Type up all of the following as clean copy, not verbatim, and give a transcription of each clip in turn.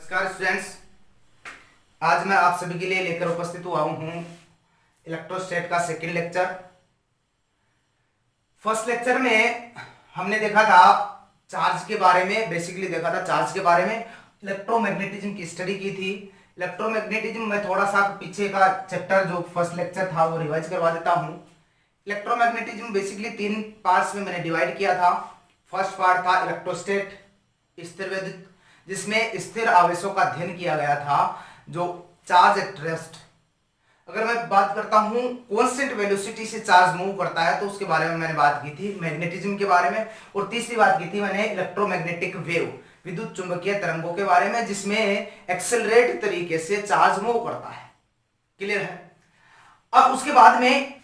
नमस्कार स्टूडेंट्स, आज मैं आप सभी के लिए लेकर उपस्थित हुआ हूँ इलेक्ट्रोस्टैट का सेकंड लेक्चर। फर्स्ट लेक्चर में हमने देखा था चार्ज के बारे में, बेसिकली देखा था चार्ज के बारे में, इलेक्ट्रोमैग्नेटिज्म की स्टडी की थी। इलेक्ट्रोमैग्नेटिज्म में थोड़ा सा पीछे का चैप्टर जो फर्स्ट लेक्चर था वो रिवाइज करवा देता हूँ। इलेक्ट्रोमैग्नेटिज्म बेसिकली 3 पार्ट्स में मैंने डिवाइड किया था। फर्स्ट पार्ट था इलेक्ट्रोस्टैट, स्थिर विद्युत, जिसमें स्थिर आवेशों का अध्ययन किया गया था, जो चार्ज एट रेस्ट। अगर मैं बात करता हूं कांस्टेंट वेलोसिटी से चार्ज मूव करता है तो उसके बारे में मैंने बात की थी, मैग्नेटिज्म के बारे में। और तीसरी बात की थी मैंने इलेक्ट्रोमैग्नेटिक वेव, विद्युत चुंबकीय तरंगों के बारे में, जिसमें एक्सेलरेट तरीके से चार्ज मूव करता है। क्लियर है? अब उसके बाद में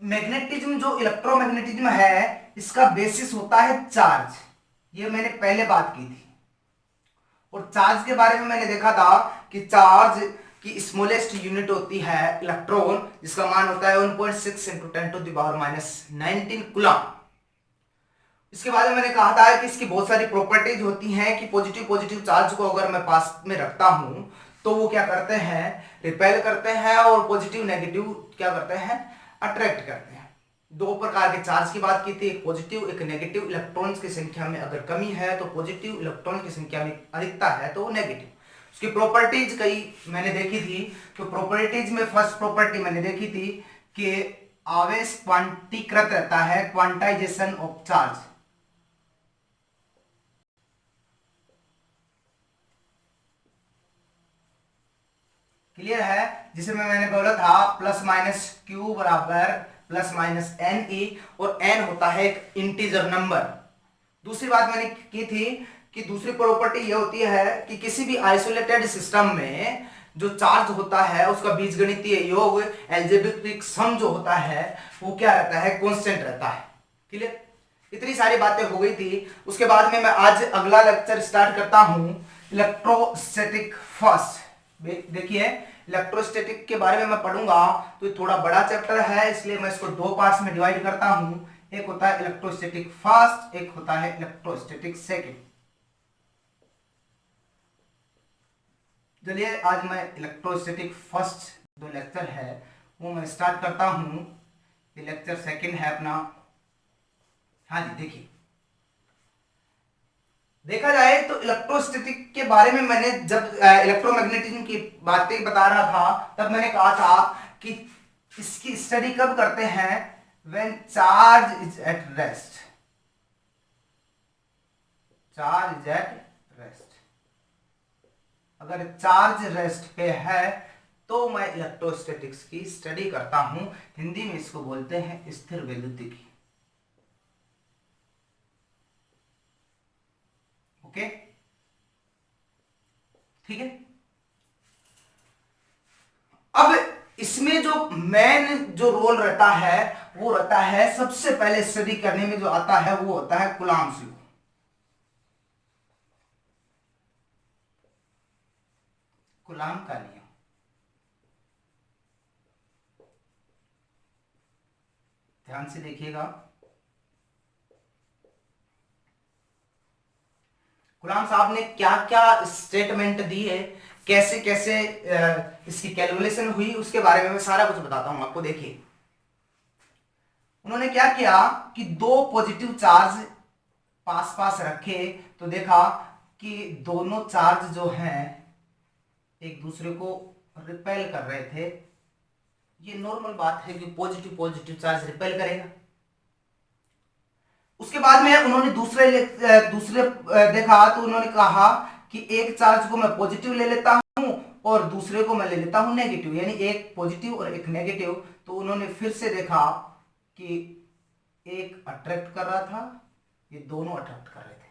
मैग्नेटिज्म, जो इलेक्ट्रोमैग्नेटिज्म है, इसका बेसिस होता है चार्ज। ये मैंने पहले बात की थी। और चार्ज के बारे में मैंने देखा था कि चार्ज की स्मॉलेस्ट यूनिट होती है इलेक्ट्रॉन, जिसका मान होता है 1.6 × 10⁻⁹ कूलम। इसके बाद में मैंने कहा था कि इसकी बहुत सारी प्रॉपर्टीज होती हैं कि पॉजिटिव चार्ज को अगर मैं पास में रखता हूं तो वो क्या करते हैं, रिपेल करते हैं, और पॉजिटिव नेगेटिव क्या करते हैं, अट्रैक्ट करते हैं। दो प्रकार के चार्ज की बात की थी, एक पॉजिटिव एक नेगेटिव। इलेक्ट्रॉन्स की संख्या में अगर कमी है तो पॉजिटिव, इलेक्ट्रॉन की संख्या में अधिकता है तो नेगेटिव। उसकी प्रॉपर्टीज कई मैंने देखी थी। तो प्रॉपर्टीज में फर्स्ट प्रॉपर्टी मैंने देखी थी कि आवेश क्वांटीकृत रहता है, क्वांटाइजेशन ऑफ चार्ज। क्लियर है? जिसे मैंने बोला था प्लस माइनस क्यू बराबर प्लस माइनस एन ई, और एन होता है एक इंटीजर नंबर। दूसरी बात मैंने की थी कि दूसरी प्रॉपर्टी ये होती है कि किसी भी आइसोलेटेड सिस्टम में जो चार्ज होता है उसका बीजगणितीय योग, एल्जेब्रिक सम जो होता है, वो क्या रहता है, कांस्टेंट रहता है। क्लियर? इतनी सारी बातें हो गई थी। उसके बाद में मैं आज अगला लेक्चर स्टार्ट करता हूं इलेक्ट्रोस्टैटिक फर्स्ट। देखिए, इलेक्ट्रोस्टैटिक के बारे में मैं पढ़ूंगा तो ये थोड़ा बड़ा चैप्टर है, इसलिए मैं इसको 2 पार्ट्स में डिवाइड करता हूं। एक होता है इलेक्ट्रोस्टैटिक फर्स्ट, एक होता है इलेक्ट्रोस्टैटिक सेकंड। चलिए, आज मैं इलेक्ट्रोस्टैटिक फर्स्ट जो लेक्चर है वो मैं स्टार्ट करता हूं। ये लेक्चर सेकंड है अपना। हाँ जी, देखिए, देखा जाए तो इलेक्ट्रोस्टैटिक के बारे में मैंने जब इलेक्ट्रोमैग्नेटिज्म की बातें बता रहा था तब मैंने कहा था कि इसकी स्टडी कब करते हैं, when charge is at rest. Charge is at rest. अगर चार्ज रेस्ट पे है तो मैं इलेक्ट्रोस्टैटिक्स की स्टडी करता हूं। हिंदी में इसको बोलते हैं स्थिर वैद्युतिकी। ओके, ठीक है। अब इसमें जो मेन जो रोल रहता है वो रहता है, सबसे पहले स्टडी करने में जो आता है वो होता है कूलम्ब्स लॉ। कूलम्ब का नियम। ध्यान से देखिएगा। गुलाम साहब ने क्या क्या स्टेटमेंट दी है, कैसे कैसे इसकी कैलकुलेशन हुई, उसके बारे में मैं सारा कुछ बताता हूं आपको। देखिए, उन्होंने क्या किया कि 2 पॉजिटिव चार्ज पास पास रखे तो देखा कि दोनों चार्ज जो हैं एक दूसरे को रिपेल कर रहे थे। ये नॉर्मल बात है कि पॉजिटिव चार्ज रिपेल करेगा। उसके बाद में उन्होंने दूसरे देखा तो उन्होंने कहा कि एक चार्ज को मैं पॉजिटिव ले लेता हूं और दूसरे को मैं ले लेता हूं नेगेटिव, यानी एक पॉजिटिव और एक नेगेटिव। तो उन्होंने फिर से देखा कि एक अट्रैक्ट कर रहा था, ये दोनों अट्रैक्ट कर रहे थे,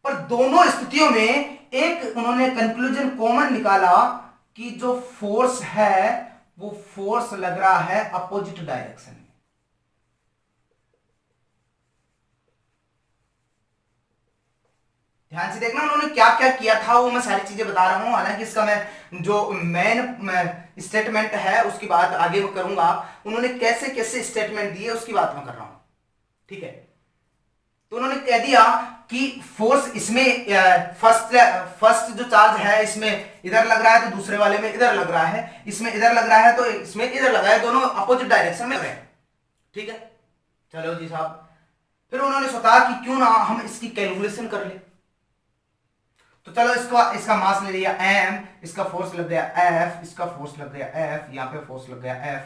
पर दोनों स्थितियों में एक उन्होंने कंक्लूजन कॉमन निकाला कि जो फोर्स है वो फोर्स लग रहा है अपोजिट डायरेक्शन में। ध्यान से देखना, उन्होंने क्या क्या किया था वो मैं सारी चीजें बता रहा हूं। हालांकि इसका मैं जो मेन स्टेटमेंट है उसकी बात आगे मैं करूंगा। उन्होंने कैसे कैसे स्टेटमेंट दिए उसकी बात मैं कर रहा हूं, ठीक है। तो उन्होंने कह दिया कि फोर्स इसमें फर्स्ट जो चार्ज है इसमें इधर लग रहा है तो दूसरे वाले में इधर लग रहा है, इसमें इधर लग रहा है तो इसमें इधर लग रहा है, दोनों अपोजिट डायरेक्शन में लग रहे हैं। ठीक है, चलो जी साहब। फिर उन्होंने सोचा कि क्यों ना हम इसकी कैलकुलेशन कर ले। तो चलो इसका मास ले लिया m, इसका फोर्स लग गया F, इसका फोर्स लग गया F, यहाँ पे फोर्स लग गया F,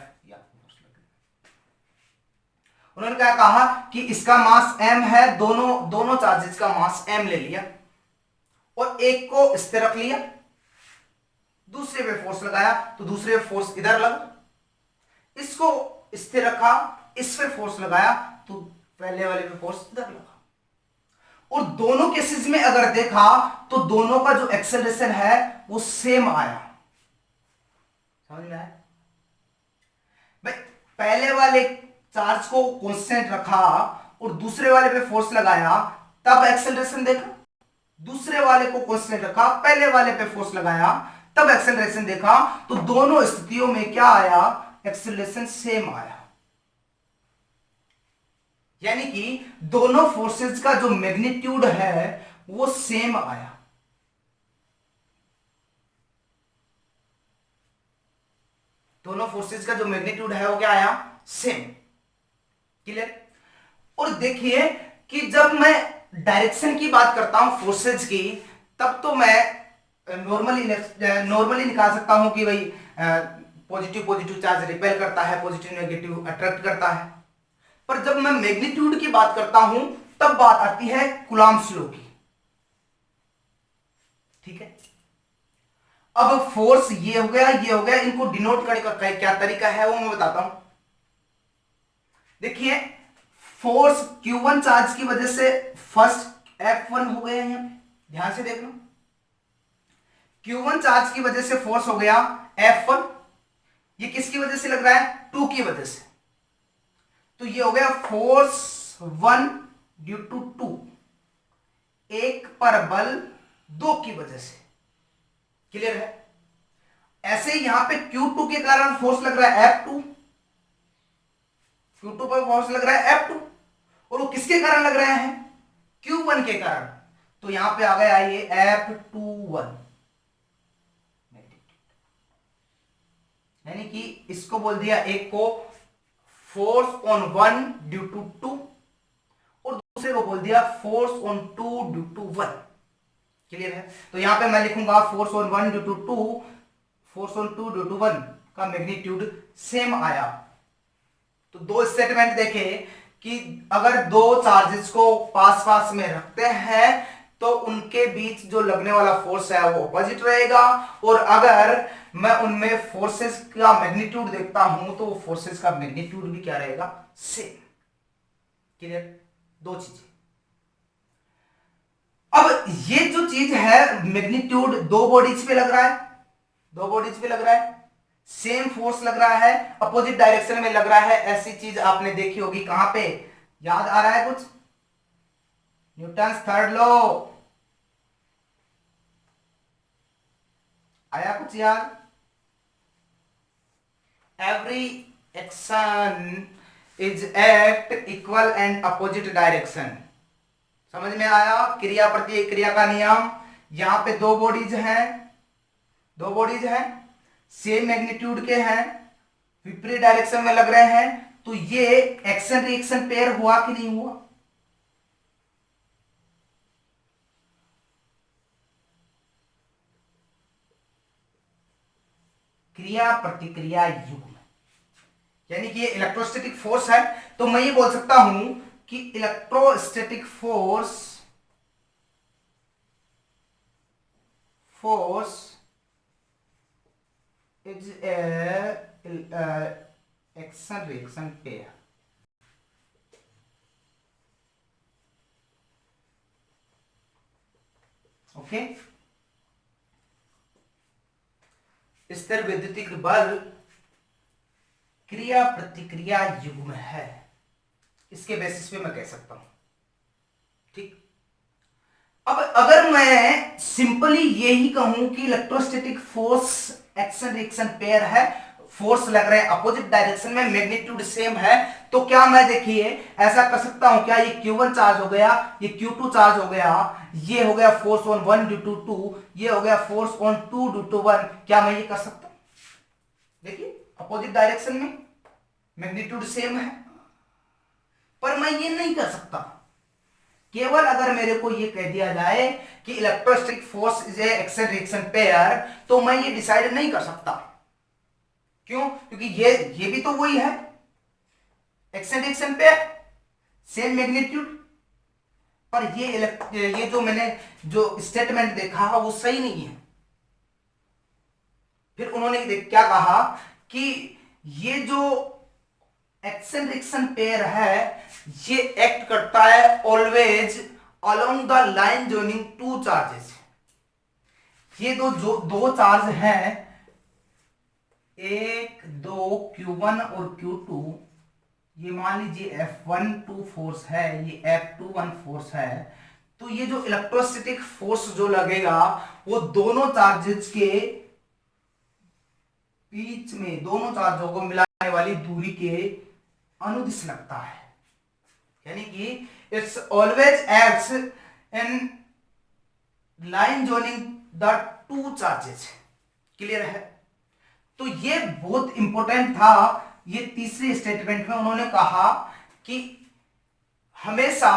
उन्होंने क्या कहा कि इसका मास m है, दोनों चार्जेस का मास m ले लिया और एक को इस पे रख लिया, दूसरे पे फोर्स लगाया तो दूसरे पे फोर्स इधर लगा, इसको इस पे रखा, इस पे फोर्स लगाया तो पहले वाले पे फोर्स इधर लगा। और दोनों केसेस में अगर देखा तो दोनों का जो एक्सेलरेशन है वो सेम आया। समझ में आया भाई? पहले वाले चार्ज को कांस्टेंट रखा और दूसरे वाले पे फोर्स लगाया तब एक्सेलरेशन देखा, दूसरे वाले को कांस्टेंट रखा, पहले वाले पे फोर्स लगाया तब एक्सेलरेशन देखा, तो दोनों स्थितियों में क्या आया? एक्सेलरेशन सेम आया। यानी कि दोनों फोर्सेस का जो मैग्नीट्यूड है वो सेम आया। दोनों फोर्सेस का जो मैग्नीट्यूड है वो क्या आया? सेम। क्लियर? और देखिए कि जब मैं डायरेक्शन की बात करता हूं फोर्सेस की, तब तो मैं नॉर्मली निकाल सकता हूं कि भाई पॉजिटिव चार्ज रिपेल करता है, पॉजिटिव नेगेटिव अट्रैक्ट करता है। पर जब मैं मैग्नीट्यूड की बात करता हूं तब बात आती है कूलॉम्स लॉ की। ठीक है, अब फोर्स ये हो गया, ये हो गया, इनको डिनोट करने का क्या तरीका है वो मैं बताता हूं। देखिए फोर्स Q1 चार्ज की वजह से फर्स्ट F1 हो गया, यहां पे ध्यान से देख लो, Q1 चार्ज की वजह से फोर्स हो गया F1। ये किसकी वजह से लग रहा है? 2 की वजह से। तो ये हो गया फोर्स 1 ड्यू टू 2, एक पर बल 2 की वजह से। क्लियर है? ऐसे ही यहां पे Q2 के कारण फोर्स लग रहा है F2, Q2 पर फोर्स लग रहा है F2, और वो किसके कारण लग रहे हैं? Q1 के कारण। तो यहां पे आ गया ये F21, यानी कि इसको बोल दिया, एक को फोर्स ऑन 1 ड्यू टू 2 और दूसरे को बोल दिया force on 2 due to 1। Clear है? तो यहां पे मैं लिखूंगा force on 1 due to 2, force on 2 due to 1 का मैग्नीट्यूड सेम आया। तो दो स्टेटमेंट देखे कि अगर दो चार्जेस को पास पास में रखते हैं तो उनके बीच जो लगने वाला फोर्स है वो ऑपोजिट रहेगा, और अगर मैं उनमें फोर्सेस का मैग्नीट्यूड देखता हूं तो वो फोर्सेस का मैग्नीट्यूड भी क्या रहेगा? सेम। क्लियर? दो चीजें। अब ये जो चीज है मैग्नीट्यूड दो बॉडीज पे लग रहा है, दो बॉडीज पे लग रहा है, सेम फोर्स लग रहा है, अपोजिट डायरेक्शन में लग रहा है। ऐसी चीज आपने देखी होगी कहां पे? याद आ रहा है कुछ? न्यूटन्स थर्ड लॉ आया कुछ याद? Every action is at equal and opposite direction. समझ में आया? क्रिया प्रतिक्रिया का नियम। यहां पे दो बॉडीज हैं, दो बॉडीज हैं, सेम मैग्नीट्यूड के हैं, विपरीत डायरेक्शन में लग रहे हैं, तो ये एक्शन रिएक्शन पेयर हुआ कि नहीं हुआ? क्रिया प्रतिक्रिया युग्म, यानी कि ये इलेक्ट्रोस्टैटिक फोर्स है। तो मैं ये बोल सकता हूं कि electrostatic force is action reaction pair. Okay, स्थिर विद्युतिक बल क्रिया प्रतिक्रिया युग्म है, इसके बेसिस पे मैं कह सकता हूं। ठीक, अब अगर मैं सिंपली यही कहूं कि electrostatic force action reaction pair है, फोर्स लग रहे हैं अपोजिट डायरेक्शन में, मैग्नीट्यूड सेम है, तो क्या मैं देखिए ऐसा कर सकता हूं क्या, ये Q1 चार्ज हो गया, ये Q2 चार्ज हो गया, ये हो गया फोर्स ऑन 1 ड्यू टू 2, ये हो गया फोर्स ऑन 2 ड्यू टू 1, क्या मैं ये कर सकता हूं? देखिए अपोजिट डायरेक्शन में मैग्नीट्यूड सेम है, पर मैं ये नहीं कर सकता। केवल अगर मेरे को ये कह दिया जाए कि electrostatic force is a action reaction pair, तो मैं ये डिसाइड नहीं कर सकता। क्यों? क्योंकि ये भी तो वही है, action reaction pair, same magnitude, पर ये जो मैंने जो स्टेटमेंट देखा वो सही नहीं है। फिर उन्होंने क्या कहा कि ये जो एक्शन रिएक्शन पेयर है ये एक्ट करता है always along the line joining two charges. ये दो चार्ज हैं, एक दो Q1 और Q2, ये मान लीजिए F12 फोर्स है, ये F21 फोर्स है, तो ये जो इलेक्ट्रोस्टैटिक फोर्स जो लगेगा वो दोनों चार्जेस के बीच में, दोनों चार्जों को मिलाने वाली दूरी के अनुदिश लगता है, यानी कि it's always acts in line joining the two charges. Clear है? तो ये बहुत इंपॉर्टेंट था। ये तीसरे स्टेटमेंट में उन्होंने कहा कि हमेशा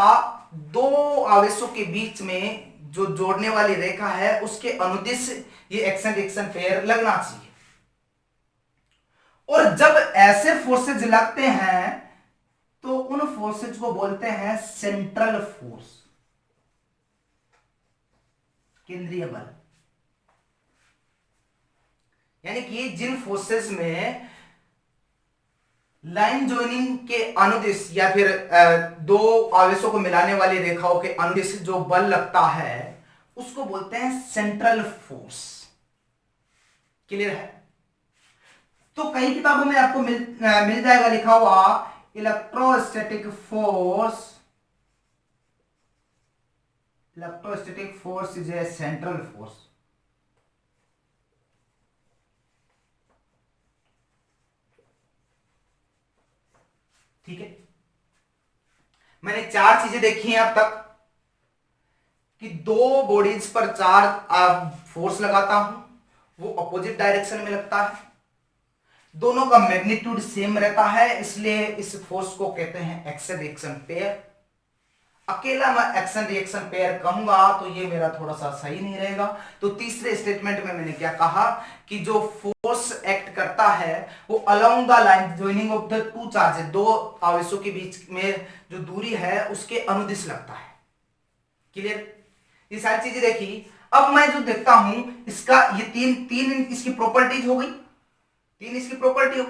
दो आवेशों के बीच में जो जोड़ने वाली रेखा है उसके अनुदिश ये एक्शन रिएक्शन पेयर लगना चाहिए। और जब ऐसे फोर्सेज लगते हैं तो उन फोर्सेज को बोलते हैं सेंट्रल फोर्स, केंद्रीय बल। यानी कि जिन फोर्सेस में लाइन जॉइनिंग के अनुदिश या फिर दो आवेशों को मिलाने वाली रेखाओं के अनुदिश जो बल लगता है उसको बोलते हैं सेंट्रल फोर्स। क्लियर है? तो कई किताबों में आपको मिल जाएगा लिखा हुआ electrostatic force, electrostatic force is a central force. ठीक है, मैंने चार चीजें देखी हैं अब तक कि दो बॉडीज पर चार फोर्स लगाता हूं, वो अपोजिट डायरेक्शन में लगता है, दोनों का मैग्नीट्यूड सेम रहता है, इसलिए इस फोर्स को कहते हैं एक्शन रिएक्शन पेयर। अकेला मैं एक्शन रिएक्शन पेयर कहूंगा तो ये मेरा थोड़ा सा सही नहीं रहेगा। तो तीसरे स्टेटमेंट में मैंने क्या कहा कि जो फोर्स एक्ट करता है वो along the line joining of the two charges, दो आवेशों के बीच में जो दूरी है उसके अनुदिश लगता है। क्लियर? ये सारी चीजें देखी। अब मैं जो देखता हूं इसका ये तीन इसकी प्रॉपर्टीज हो गई, तीन इसकी प्रॉपर्टी हो।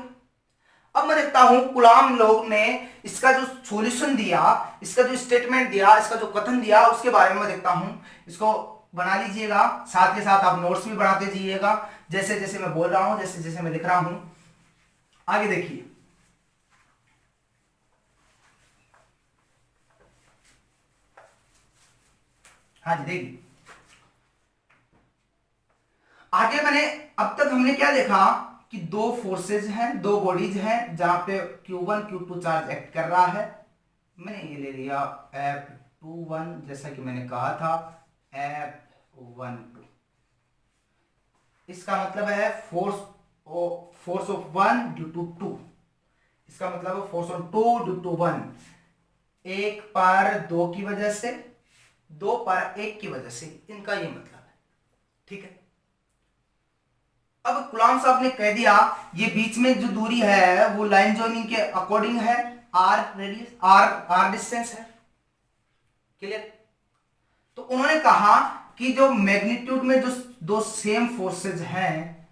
अब मैं देखता हूं कुलाम लोग ने इसका जो सॉल्यूशन दिया, इसका जो स्टेटमेंट दिया, इसका जो कथन दिया उसके बारे में मैं देखता हूं। इसको बना लीजिएगा, साथ के साथ आप नोट्स भी बनाते जाइएगा जैसे जैसे मैं बोल रहा हूं, जैसे जैसे मैं लिख रहा हूं। आगे देखिए, हाँ जी देखिए आगे अब तक हमने क्या देखा कि दो फोर्सेज हैं, दो बॉडीज हैं जहां पे Q1 Q2 चार्ज एक्ट कर रहा है। मैंने ये ले लिया F21, जैसा कि मैंने कहा था F12। इसका मतलब है फोर्स ऑफ 1 ड्यू टू 2, इसका मतलब है फोर्स ऑन 2 ड्यू टू 1, एक पर दो की वजह से, दो पर एक की वजह से, इनका ये मतलब है। ठीक है, अब कुलाम साहब ने कह दिया ये बीच में जो दूरी है वो लाइन जॉइनिंग के अकॉर्डिंग है, आर रेडियस, आर डिस्टेंस है। क्लियर? तो उन्होंने कहा कि जो मैग्नीट्यूड में जो दो सेम फोर्सेज हैं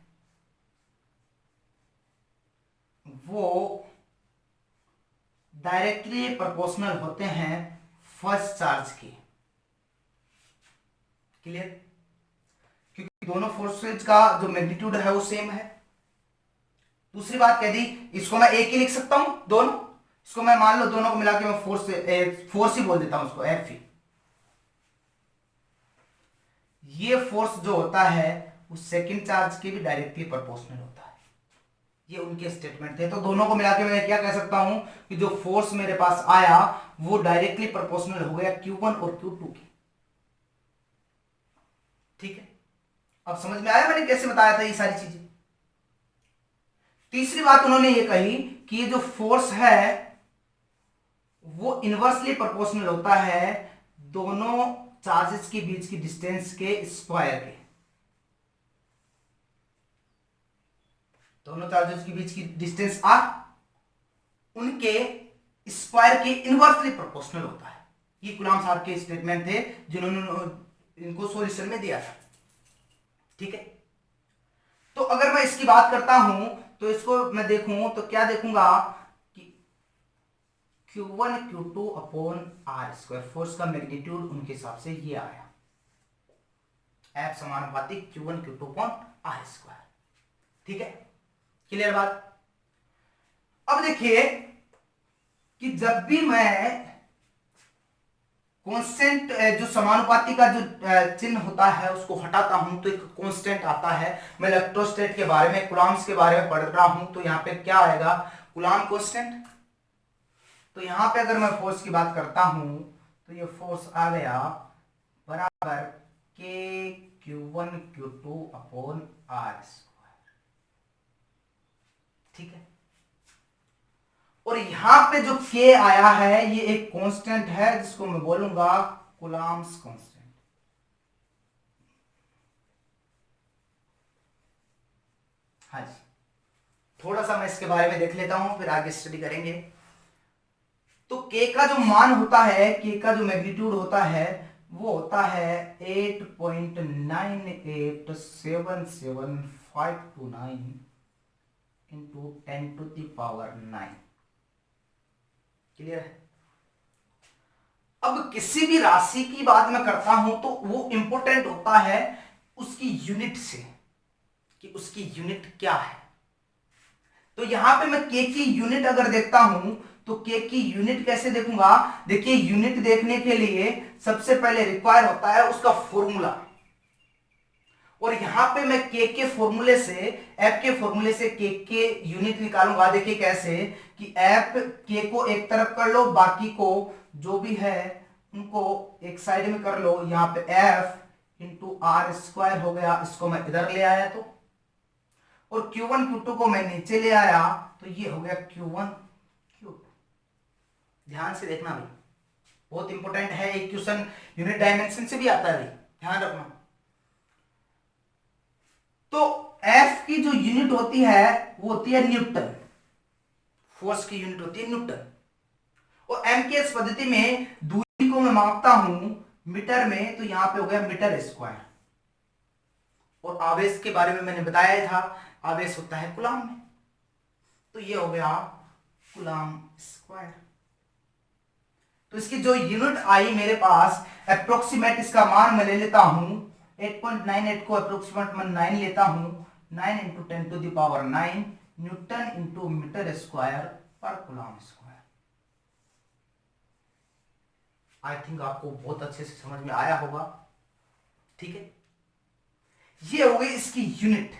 वो डायरेक्टली प्रोपोर्शनल होते हैं फर्स्ट चार्ज के। क्लियर? क्योंकि दोनों फोर्सेज का जो मैग्नीट्यूड है वो सेम है। दूसरी बात कह दी, इसको मैं एक ही लिख सकता हूं, दोनों, इसको मैं मान लो दोनों को मिला के मैं फोर्स ही बोल देता हूं, उसको एफ ही। ये फोर्स जो होता है वो सेकंड चार्ज के भी डायरेक्टली प्रोपोर्शनल होता है। ये उनके स्टेटमेंट थे। तो दोनों को मिला के मैं क्या कह सकता हूं कि जो फोर्स मेरे पास आया वो डायरेक्टली प्रोपोर्शनल हो गया Q1 और Q2 की। ठीक है, अब समझ में आया मैंने कैसे बताया था ये सारी चीजें। तीसरी बात उन्होंने ये कही कि ये जो फोर्स है वो इनवर्सली प्रोपोर्शनल होता है दोनों चार्जेस के बीच की डिस्टेंस के स्क्वायर के। दोनों चार्जेस के बीच की डिस्टेंस r उनके स्क्वायर के इनवर्सली प्रोपोर्शनल होता है। ये गुलाम साहब के स्टेटमेंट थे जिन्होंने इनको सॉल्यूशन में दिया था। ठीक है, तो अगर मैं इसकी बात करता हूं तो इसको मैं देखूं तो क्या देखूंगा कि Q1 Q2 upon r square, force का मैग्नीट्यूड उनके हिसाब से ये आया, F समानुपाती Q1 Q2 upon r square. ठीक है, क्लियर बात। अब देखिए कि जब भी मैं कांस्टेंट जो समानुपाती का जो चिन्ह होता है उसको हटाता हूं तो एक कांस्टेंट आता है। मैं इलेक्ट्रोस्टैट के बारे में, कूलम्ब्स के बारे में पढ़ रहा हूं तो यहाँ पे क्या आएगा, कूलम्ब कांस्टेंट। तो यहाँ पे अगर मैं फोर्स की बात करता हूं तो ये फोर्स आ गया बराबर के Q1 Q2 upon r square. ठीक है, और यहां पे जो k आया है ये एक कांस्टेंट है जिसको मैं बोलूंगा कूलम्ब्स कांस्टेंट। हाँ जी, थोड़ा सा मैं इसके बारे में देख लेता हूं फिर आगे स्टडी करेंगे। तो k का जो मान होता है, k का जो मैग्नीट्यूड होता है वो होता है 8.987759 इंटू 10⁹9। क्लियर है। अब किसी भी राशि की बात मैं करता हूं तो वो इंपॉर्टेंट होता है उसकी यूनिट से, कि उसकी यूनिट क्या है। तो यहां पे मैं k की यूनिट अगर देखता हूं तो k की यूनिट कैसे देखूंगा। देखिए, यूनिट देखने के लिए सबसे पहले रिक्वायर होता है उसका फॉर्मूला, और यहां पे मैं k के फॉर्मूले से, f के फॉर्मूले से k के यूनिट निकालूंगा। देखिए कैसे कि f k को एक तरफ कर लो, बाकी को जो भी है उनको एक साइड में कर लो। यहाँ पे f इंटू आर स्क्वायर हो गया, इसको मैं इधर ले आया तो, और Q1 Q2 को मैं नीचे ले आया तो ये हो गया Q1 Q2। ध्यान से देखना भाई, बहुत इंपॉर्टेंट है, एक क्वेश्चन यूनिट डायमेंशन से भी आता है भाई, ध्यान रखना। तो F की जो यूनिट होती है वो होती है न्यूटन, फोर्स की यूनिट होती है न्यूटन। और एमकेएस पद्धति में दूरी को मैं मापता हूं मीटर में, तो यहां पे हो गया मीटर स्क्वायर। और आवेश के बारे में मैंने बताया था, आवेश होता है कूलम्ब में, तो ये हो गया कूलम्ब स्क्वायर। तो इसकी जो यूनिट आई मेरे पास अप्रोक्सीमेट, इसका मान मैं ले लेता हूं 8.98 को अप्रोक्सीमेट मैं 9 लेता हूं, 9 into 10⁹9 newton into metre square पर कूलम्ब स्क्वायर। आई थिंक आपको बहुत अच्छे से समझ में आया होगा। ठीक है, ये हो गई इसकी यूनिट।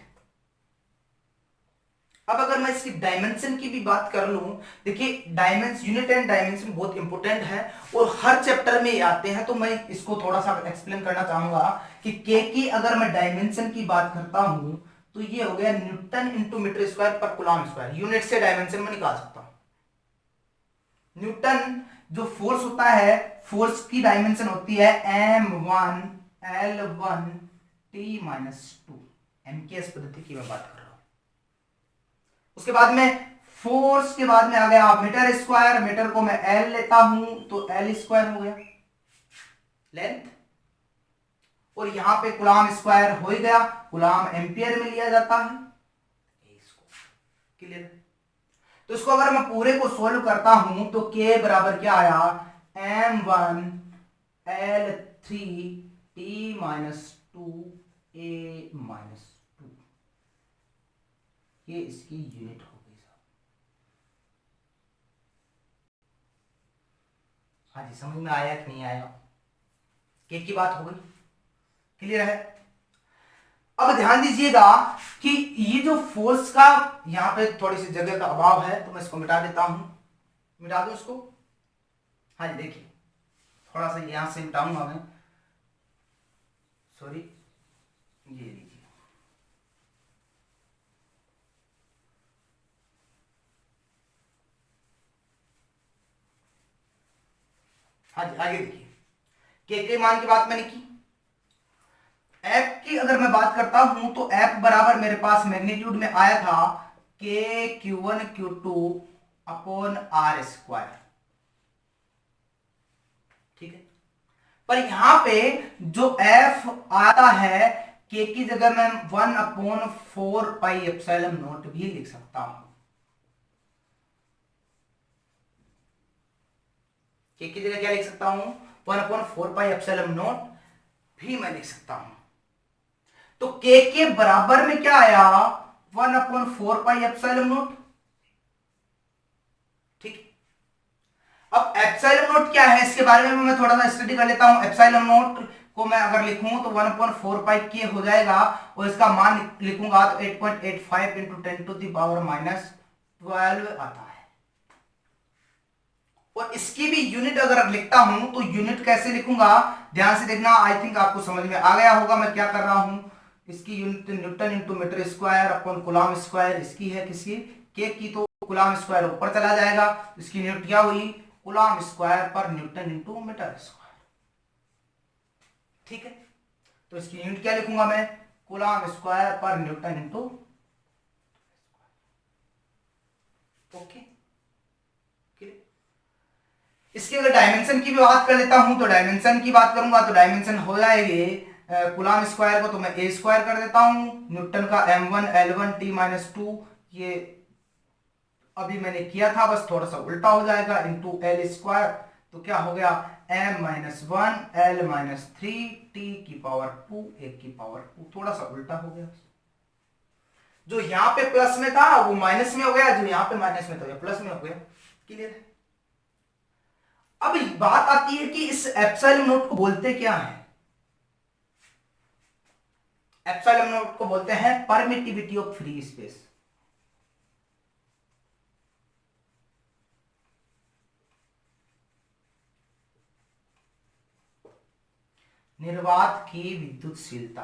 अब अगर मैं इसकी डायमेंशन की भी बात कर लूं, देखिए डायमेंशन, यूनिट एंड डायमेंशन बहुत इंपॉर्टेंट है और हर चैप्टर में ये आते हैं, तो मैं इसको थोड़ा सा एक्सप्लेन करना चाहूंगा कि के की अगर मैं डायमेंशन की बात करता हूं तो ये हो गया न्यूटन इंटू मीटर स्क्वायर पर कूलम्ब स्क्वायर। यूनिट से डायमेंशन में निकाल सकता हूं। न्यूटन जो फोर्स होता है, फोर्स की डायमेंशन होती है m1 L1 T-2, एमकेएस पद्धति की मैं बात कर रहा हूं। उसके बाद में फोर्स के बाद में आ गया मीटर स्क्वायर, मीटर को मैं L लेता हूं तो L स्क्वायर हो गया लेंथ, और यहां पे कूलम्ब स्क्वायर हो ही गया, कूलम्ब एम्पियर में लिया जाता है। क्लियर। तो इसको अगर मैं पूरे को सोल्व करता हूं तो k बराबर क्या आया, m1 L3 T-2 A-2, ये इसकी यूनिट हो गई साहब। हाँ जी, समझ में आया कि नहीं आया, के की बात हो गई। क्लियर है। अब ध्यान दीजिएगा कि ये जो फोर्स का यहाँ पे थोड़ी सी जगह का अभाव है, तो मैं इसको मिटा देता हूं, मिटा दो इसको। हाँ जी देखिए, थोड़ा सा यहां से मिटाऊंगा मैं, सॉरी, ये लीजिए। हाँ जी आगे देखिए, के मान की बात मैंने की। एफ की अगर मैं बात करता हूं तो एफ बराबर मेरे पास मैग्नीट्यूड में आया था के Q1 Q2 upon r square, ठीक है। पर यहां पे जो एफ आता है के की जगह मैं 1/4 पाई एप्सिलॉन नॉट भी लिख सकता हूं। के की जगह क्या लिख सकता हूं, 1/4 पाई एप्सिलॉन नॉट भी मैं लिख सकता हूं। तो के बराबर में क्या आया, 1/4 पाई एप्सिलॉन नॉट, ठीक। अब एप्सिलॉन नॉट क्या है, इसके बारे में मैं थोड़ा सा स्टडी कर लेता हूं। एप्सिलॉन नॉट को मैं अगर लिखूं तो 1/4 पाई के हो जाएगा, और इसका मान लिखूंगा तो 8.85 इंटू 10⁻⁻12 आता है। और इसकी भी यूनिट अगर लिखता हूं तो यूनिट कैसे लिखूंगा, ध्यान से देखना, आई थिंक आपको समझ में आ गया होगा मैं क्या कर रहा हूं। इसकी unit newton into metre square upon coulomb square इसकी है, किसकी, के की, तो कूलम स्क्वायर ऊपर चला जाएगा, इसकी यूनिट क्या हुई, कूलम स्क्वायर पर न्यूटन इंटू मीटर स्क्वायर, ठीक है। तो इसकी यूनिट क्या लिखूंगा मैं, कूलम स्क्वायर पर न्यूटन इंटू, ओके। इसके अगर डायमेंशन की भी बात कर लेता हूं तो डायमेंशन की बात करूंगा तो डायमेंशन हो जाएंगे, कूलम स्क्वायर को तो मैं ए स्क्वायर कर देता हूं, न्यूटन का m1 L1 T-2, ये अभी मैंने किया था, बस थोड़ा सा उल्टा हो जाएगा, इंटू एल स्क्वायर, तो क्या हो गया m-1 L-3 T⁻², 1 की पावर 2, थोड़ा सा उल्टा हो गया। जो यहां पे प्लस में था वो माइनस में हो गया, जो यहां पे माइनस में था प्लस में हो गया, क्लियर है। अब बात आती है कि इस एप्सिलॉन नॉट को बोलते क्या है। एप्सिलॉन नॉट को बोलते हैं परमिटिविटी ऑफ फ्री स्पेस। निर्वात की विद्युतशीलता,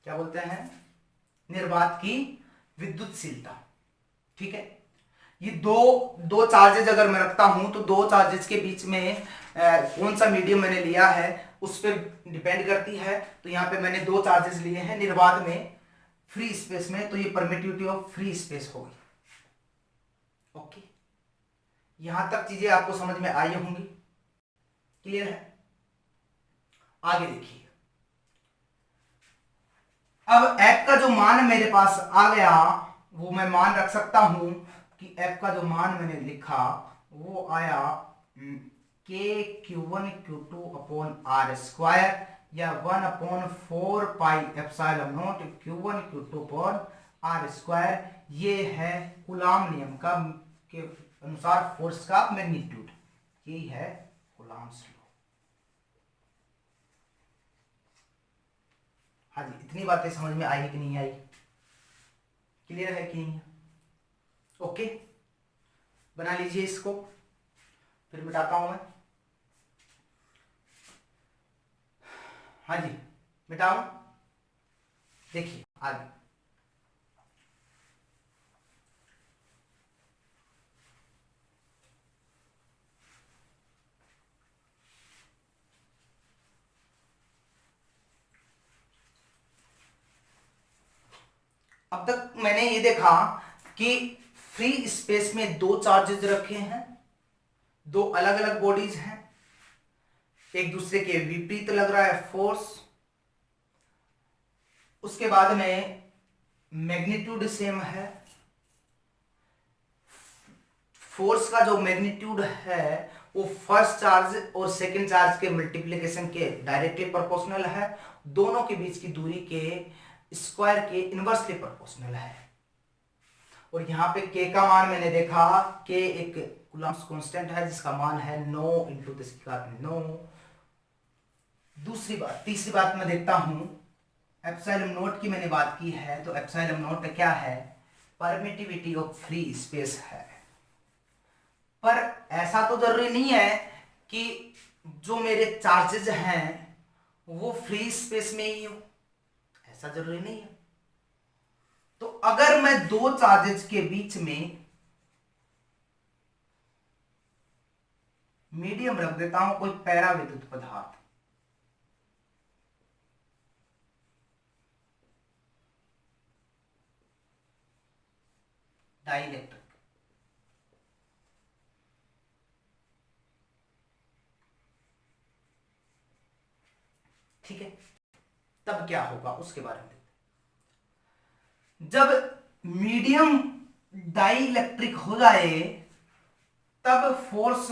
क्या बोलते हैं, निर्वात की विद्युतशीलता, ठीक है। ये दो चार्जेज अगर मैं रखता हूं तो दो चार्जेस के बीच में कौन सा मीडियम मैंने लिया है उस पर डिपेंड करती है। तो यहां पे मैंने दो चार्जेस लिए हैं निर्वात में, फ्री स्पेस में, तो ये परमिटिविटी ऑफ फ्री स्पेस होगी, ओके। यहां तक चीजें आपको समझ में आई होंगी, क्लियर है। आगे देखिए, अब f का जो मान मेरे पास आ गया वो मैं मान रख सकता हूं कि f का जो मान मैंने लिखा वो आया के Q1 Q2 upon r square, या 1/4 pi epsilon naught Q1 Q2 upon r square. ये है कूलॉम नियम का के अनुसार फोर्स का मैग्नीट्यूड, यही है कूलॉम्स लॉ। हाँ जी, इतनी बातें समझ में आई कि नहीं आई, क्लियर है कि नहीं, ओके। बना लीजिए इसको, फिर मिटाता हूं मैं। हाँ जी मिटाओ, देखिए आगे, अब तक मैंने ये देखा कि फ्री स्पेस में दो चार्जेस रखे हैं, दो अलग अलग बॉडीज हैं, एक दूसरे के विपरीत लग रहा है फोर्स, उसके बाद में मैग्नीट्यूड सेम है, फोर्स का जो मैग्नीट्यूड है वो फर्स्ट चार्ज और सेकंड चार्ज के मल्टीप्लिकेशन के डायरेक्टली प्रोपोर्शनल है, दोनों के बीच की दूरी के स्क्वायर के इनवर्सली प्रोपोर्शनल है। और यहां पे के का मान मैंने देखा, के एक कूलम्ब्स कांस्टेंट है जिसका मान है 9 इंटू 10⁹9। दूसरी बात, तीसरी बात मैं देखता हूं एप्सिलॉन नॉट की मैंने बात की है, तो एप्सिलॉन नॉट क्या है, परमिटिविटी ऑफ फ्री स्पेस है। पर ऐसा तो जरूरी नहीं है कि जो मेरे चार्जेज हैं वो फ्री स्पेस में ही हो, ऐसा जरूरी नहीं है। तो अगर मैं दो चार्जेज के बीच में मीडियम रख देता हूं, कोई पैरा विद्युत पदार्थ, डाइलेक्ट्रिक, ठीक है, तब क्या होगा उसके बारे में देखते हैं। जब मीडियम डाइलेक्ट्रिक हो जाए तब फोर्स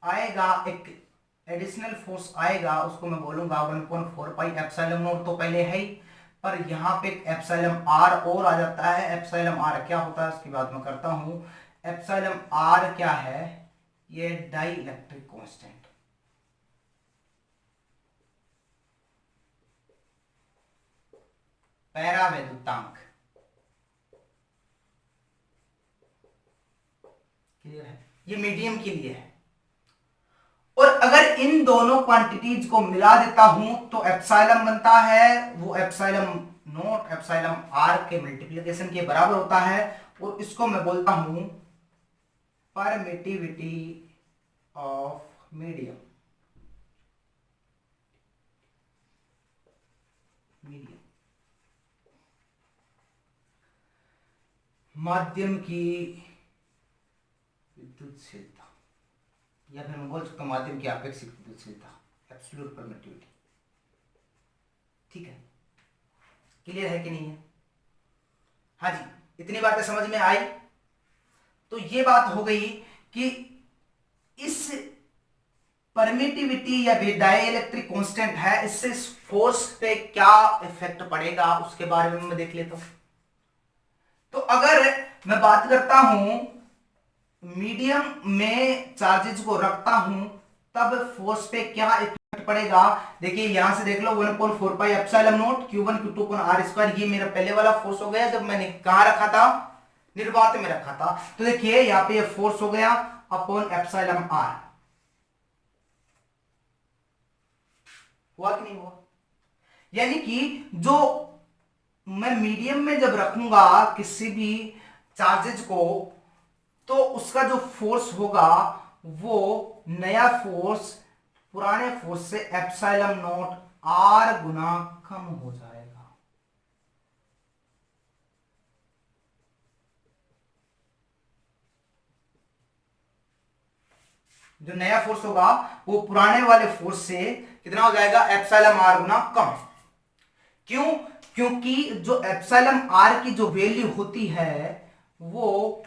आएगा, एक एडिशनल फोर्स आएगा, उसको मैं बोलूंगा 1/4 पाई एप्सिलॉन नॉट, तो पहले है ही, पर यहां पे एप्सिलॉन आर और आ जाता है। एप्सिलॉन आर क्या होता है उसकी बात मैं करता हूं। एप्सिलॉन आर क्या है, ये डाई इलेक्ट्रिक कांस्टेंट, पैरा वैद्युतांक, क्लियर है, ये मीडियम के लिए है। और अगर इन दोनों क्वांटिटीज को मिला देता हूं तो एप्सिलॉन बनता है, वो एप्सिलॉन नॉट एप्सिलॉन आर के मल्टीप्लिकेशन के बराबर होता है, और इसको मैं बोलता हूं परमिटिविटी ऑफ मीडियम, मीडियम माध्यम की विद्युतशीलता, या फिर मैं बोल सकता हूं माध्यम की आपेक्षिक विद्युतशीलता, एब्सोल्यूट परमिटिविटी, ठीक है, क्लियर है कि नहीं है। हाँ जी, इतनी बातें समझ में आई। तो ये बात हो गई कि इस परमिटिविटी या डाइलेक्ट्रिक कांस्टेंट है, इससे फोर्स पे क्या इफेक्ट पड़ेगा उसके बारे में मैं देख लेता हूं। तो अगर मैं बात करता हूं मीडियम में चार्जेस को रखता हूं तब फोर्स पे क्या इफेक्ट पड़ेगा, देखिए यहां से देख लो 1/4 pi epsilon naught Q1 Q2 R square, ये मेरा पहले वाला फोर्स हो गया जब मैंने कहां रखा था, निर्वात में रखा था। तो देखिए यहां पे ये फोर्स हो गया अपॉन एप्सिलॉन आर, हुआ कि नहीं हुआ। यानी कि जो मैं मीडियम में जब रखूंगा किसी भी चार्जेज को, तो उसका जो फोर्स होगा वो नया फोर्स पुराने फोर्स से एप्सिलॉन नॉट आर गुना कम हो जाएगा। जो नया फोर्स होगा वो पुराने वाले फोर्स से कितना हो जाएगा, एप्सिलॉन आर गुना कम। क्यों, क्योंकि जो एप्सिलॉन आर की जो वैल्यू होती है वो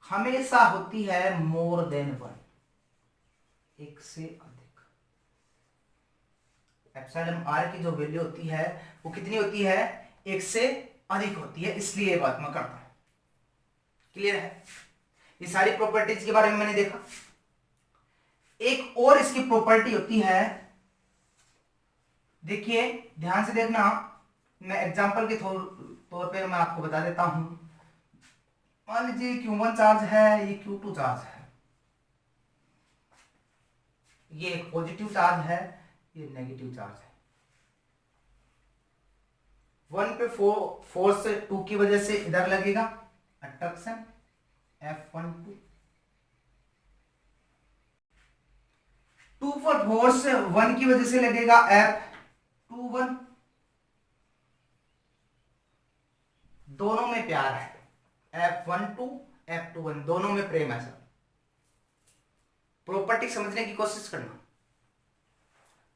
हमेशा होती है मोर देन 1, एक से अधिक। एप्सिलॉन आर की जो वैल्यू होती है वो कितनी होती है, एक से अधिक होती है, इसलिए ये बात मैं करता हूं, क्लियर है। ये सारी प्रॉपर्टीज के बारे में मैंने देखा। एक और इसकी प्रॉपर्टी होती है, देखिए ध्यान से देखना, मैं एग्जांपल के तौर पे मैं आपको बता देता हूं। मान लीजिए Q1 चार्ज है, ये Q2 चार्ज है, ये एक पॉजिटिव चार्ज है, ये नेगेटिव चार्ज है। 1 पे फोर्स 2 की वजह से इधर लगेगा अट्रैक्शन F12, 2 पर फोर्स 1 की वजह से लगेगा F21, दोनों में प्यार है, F12 F21 दोनों में प्रेम है। सर प्रॉपर्टी समझने की कोशिश करना।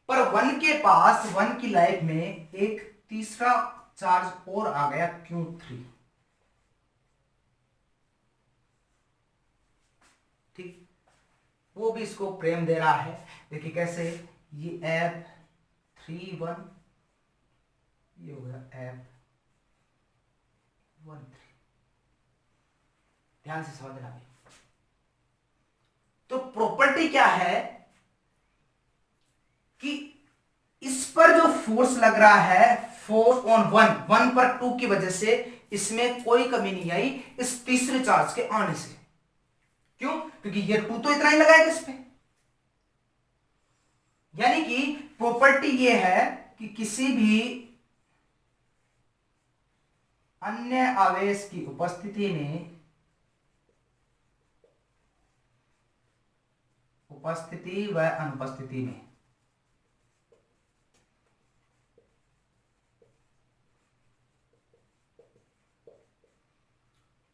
पर 1 के पास 1 की लाइफ में एक तीसरा चार्ज और आ गया Q3, ठीक, वो भी इसको प्रेम दे रहा है। देखिए कैसे, ये F31, ये हो गया F13, ध्यान से समझना भी। प्रॉपर्टी क्या है कि इस पर जो फोर्स लग रहा है 4/1 1 पर 2 की वजह से इसमें कोई कमी नहीं आई इस तीसरे चार्ज के आने से। क्यों? क्योंकि ये 2 तो इतना ही लगाएगा इस पे। यानी कि प्रॉपर्टी ये है कि किसी भी अन्य आवेश की उपस्थिति में उपस्थिति व अनुपस्थिति में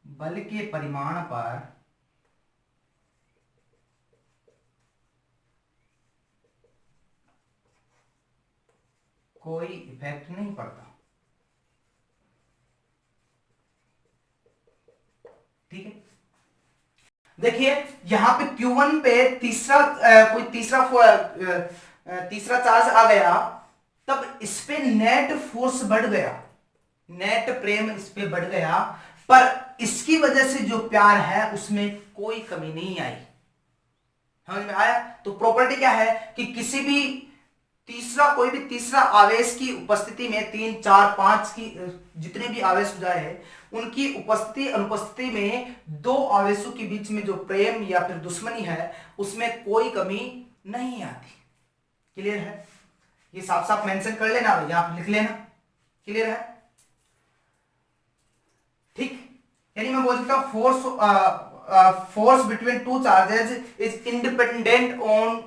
बल के परिमाण पर कोई इफेक्ट नहीं पड़ता। ठीक है, देखिए यहां पे Q1 पे तीसरा चार्ज आ गया, तब इस पे नेट फोर्स बढ़ गया, नेट प्रेम इस पे बढ़ गया, पर इसकी वजह से जो प्यार है उसमें कोई कमी नहीं आई। समझ में आया? तो प्रॉपर्टी क्या है कि किसी भी कोई भी तीसरा आवेश की उपस्थिति में 3 4 5 की जितने भी आवेश हो जाए उनकी उपस्थिति अनुपस्थिति में दो आवेशों के बीच में जो प्रेम या फिर दुश्मनी है उसमें कोई कमी नहीं आती। क्लियर है? ये साफ साफ मेंशन कर लेना भैया, आप लिख लेना। क्लियर है? ठीक, यानी मैं बोल सकता हूं force between two charges is independent on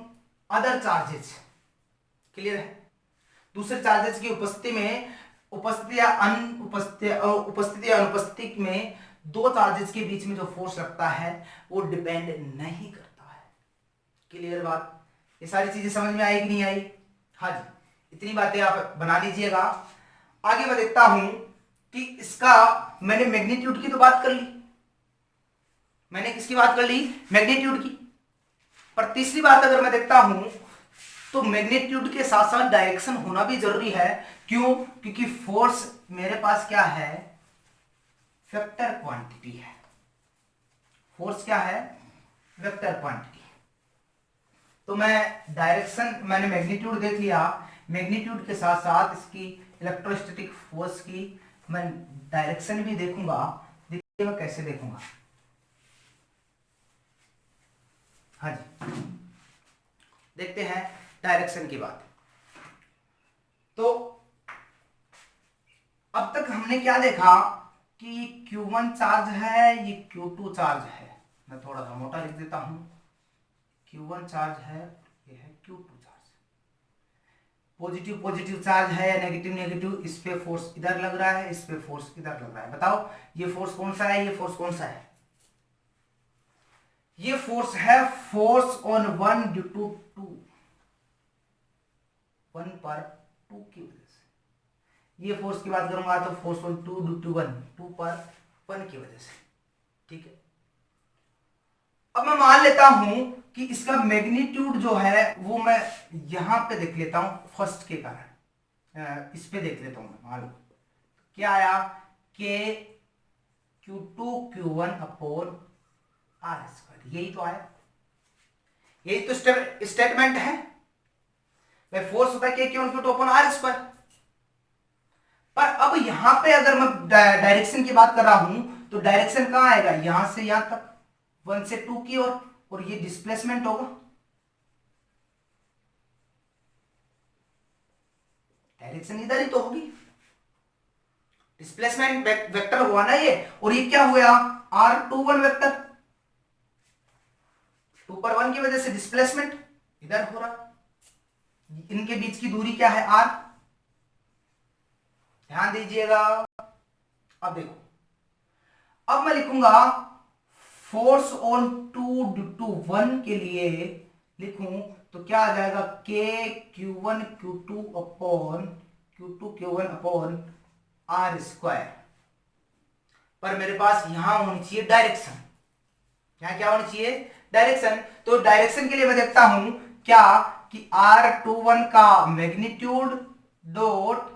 other charges. Clear है? दूसरे चार्जेस की उपस्थिति में उपस्थिति या अनुपस्थिति में दो चार्जेस के बीच में जो फोर्स लगता है वो डिपेंड नहीं करता है। क्लियर बात? ये सारी चीजें समझ में आई कि नहीं आई? हाँ जी, इतनी बातें आप बना लीजिएगा। आगे मैं देखता हूं कि इसका मैंने मैग्नीट्यूड की तो बात कर ली, मैंने किसकी बात कर ली? मैग्नीट्यूड की। पर तीसरी बात अगर मैं देखता हूं तो मैग्नीट्यूड के साथ साथ डायरेक्शन होना भी जरूरी है। क्यों? क्योंकि फोर्स मेरे पास क्या है? वेक्टर क्वांटिटी है। फोर्स क्या है? Vector quantity. तो मैं डायरेक्शन, मैंने मैग्नीट्यूड देख लिया, मैग्नीट्यूड के साथ साथ इसकी इलेक्ट्रोस्टैटिक फोर्स की मैं डायरेक्शन भी देखूंगा। देखिएगा कैसे देखूंगा। हाँ जी, देखते हैं डायरेक्शन की बात। तो अब तक हमने क्या देखा कि Q1 चार्ज है, ये Q2 चार्ज है। मैं थोड़ा सा मोटा लिख देता हूं। Q1 चार्ज है, ये है Q2 charge. Positive positive charge है, नेगेटिव नेगेटिव, इस पे फोर्स इधर लग रहा है, इस पे फोर्स इधर लग रहा है। बताओ ये फोर्स कौन सा है, ये फोर्स कौन सा है? ये फोर्स है फोर्स ऑन 1 ड्यू टू 2, 1 पर 2 की वजह से। ये फोर्स की बात करूंगा तो फोर्स ऑन 2 ड्यू टू 1, 2 पर 1 की वजह से। ठीक है, अब मैं मान लेता हूं कि इसका मैग्नीट्यूड जो है वो मैं यहां पे देख लेता हूं फर्स्ट के कारण, इस पे देख लेता हूं मैं। मान लो क्या आया? के Q2 Q1 upon r square, यही तो आया, यही तो स्टेटमेंट है। फोर्स होता है के Q1 Q2 upon r square. पर अब यहां पे अगर मैं डायरेक्शन की बात कर रहा हूं तो डायरेक्शन कहां आएगा? यहां से यहां तक, 1 से 2 की ओर, और ये डिस्प्लेसमेंट होगा। डायरेक्शन इधर ही तो होगी, डिस्प्लेसमेंट वेक्टर हुआ ना ये। और ये क्या हुआ? R21 वेक्टर, 2 पर 1 की वजह से डिस्प्लेसमेंट इधर हो रहा। इनके बीच की दूरी क्या है? R। ध्यान दीजिएगा। अब देखो, अब मैं लिखूंगा फोर्स ऑन 2 ड्यू टू 1 के लिए लिखूं तो क्या आ जाएगा? के Q1 Q2 upon Q2 Q1 upon r square. पर मेरे पास यहां होनी चाहिए डायरेक्शन। यहां क्या होनी चाहिए? डायरेक्शन। तो डायरेक्शन के लिए मैं देखता हूं क्या कि R21 का मैग्नीट्यूड डॉट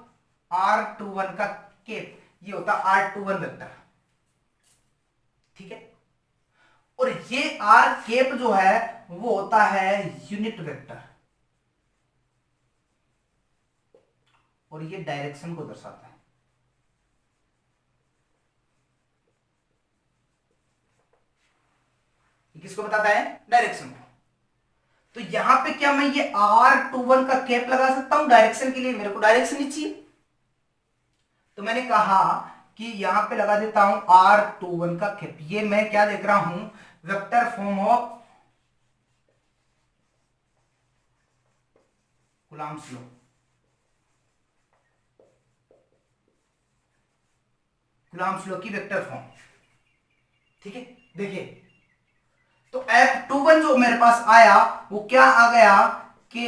R21 का केप, ये होता R21 वेक्टर। ठीक है, और ये आर केप जो है वो होता है यूनिट वेक्टर, और ये डायरेक्शन को दर्शाता है। ये किसको बताता है? डायरेक्शन को। तो यहां पे क्या मैं ये R21 का कैप लगा सकता हूं डायरेक्शन के लिए? मेरे को डायरेक्शन ही चाहिए, तो मैंने कहा कि यहां पे लगा देता हूं R21 का कैप। ये मैं क्या देख रहा हूं? Vector form of Coulomb's law. Coulomb's law की वेक्टर फॉर्म, ठीक है। देखिए, तो F21 जो मेरे पास आया वो क्या आ गया कि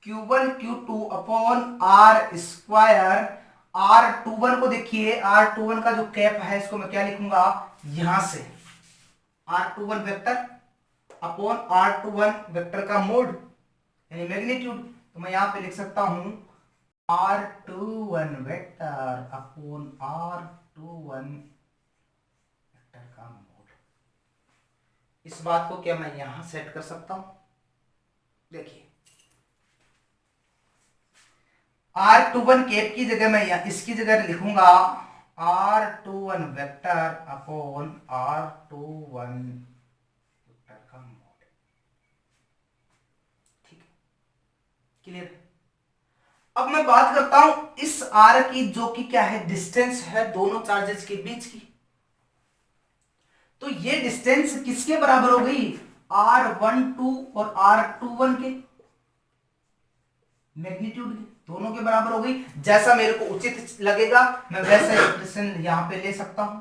Q1 Q2 upon R square. R21 को देखिए, R21 का जो कैप है इसको मैं क्या लिखूंगा? यहां से R21 vector upon R21 vector का मोड यानी मैग्नीट्यूड। तो मैं यहां पे लिख सकता हूं R21 vector upon R21 vector का मोड। इस बात को क्या मैं यहां सेट कर सकता हूं? देखिए, R21 कैप की जगह मैं इसकी जगह लिखूंगा R21 vector upon R21 vector का मोड। ठीक है, क्लियर? अब मैं बात करता हूं इस R की, जो कि क्या है? डिस्टेंस है दोनों चार्जेस के बीच की। तो ये डिस्टेंस किसके बराबर हो गई? R12 और R21 के मैग्नीट्यूड के, दोनों के बराबर हो गई। जैसा मेरे को उचित लगेगा मैं वैसा एक्सप्रेशन यहां पे ले सकता हूं।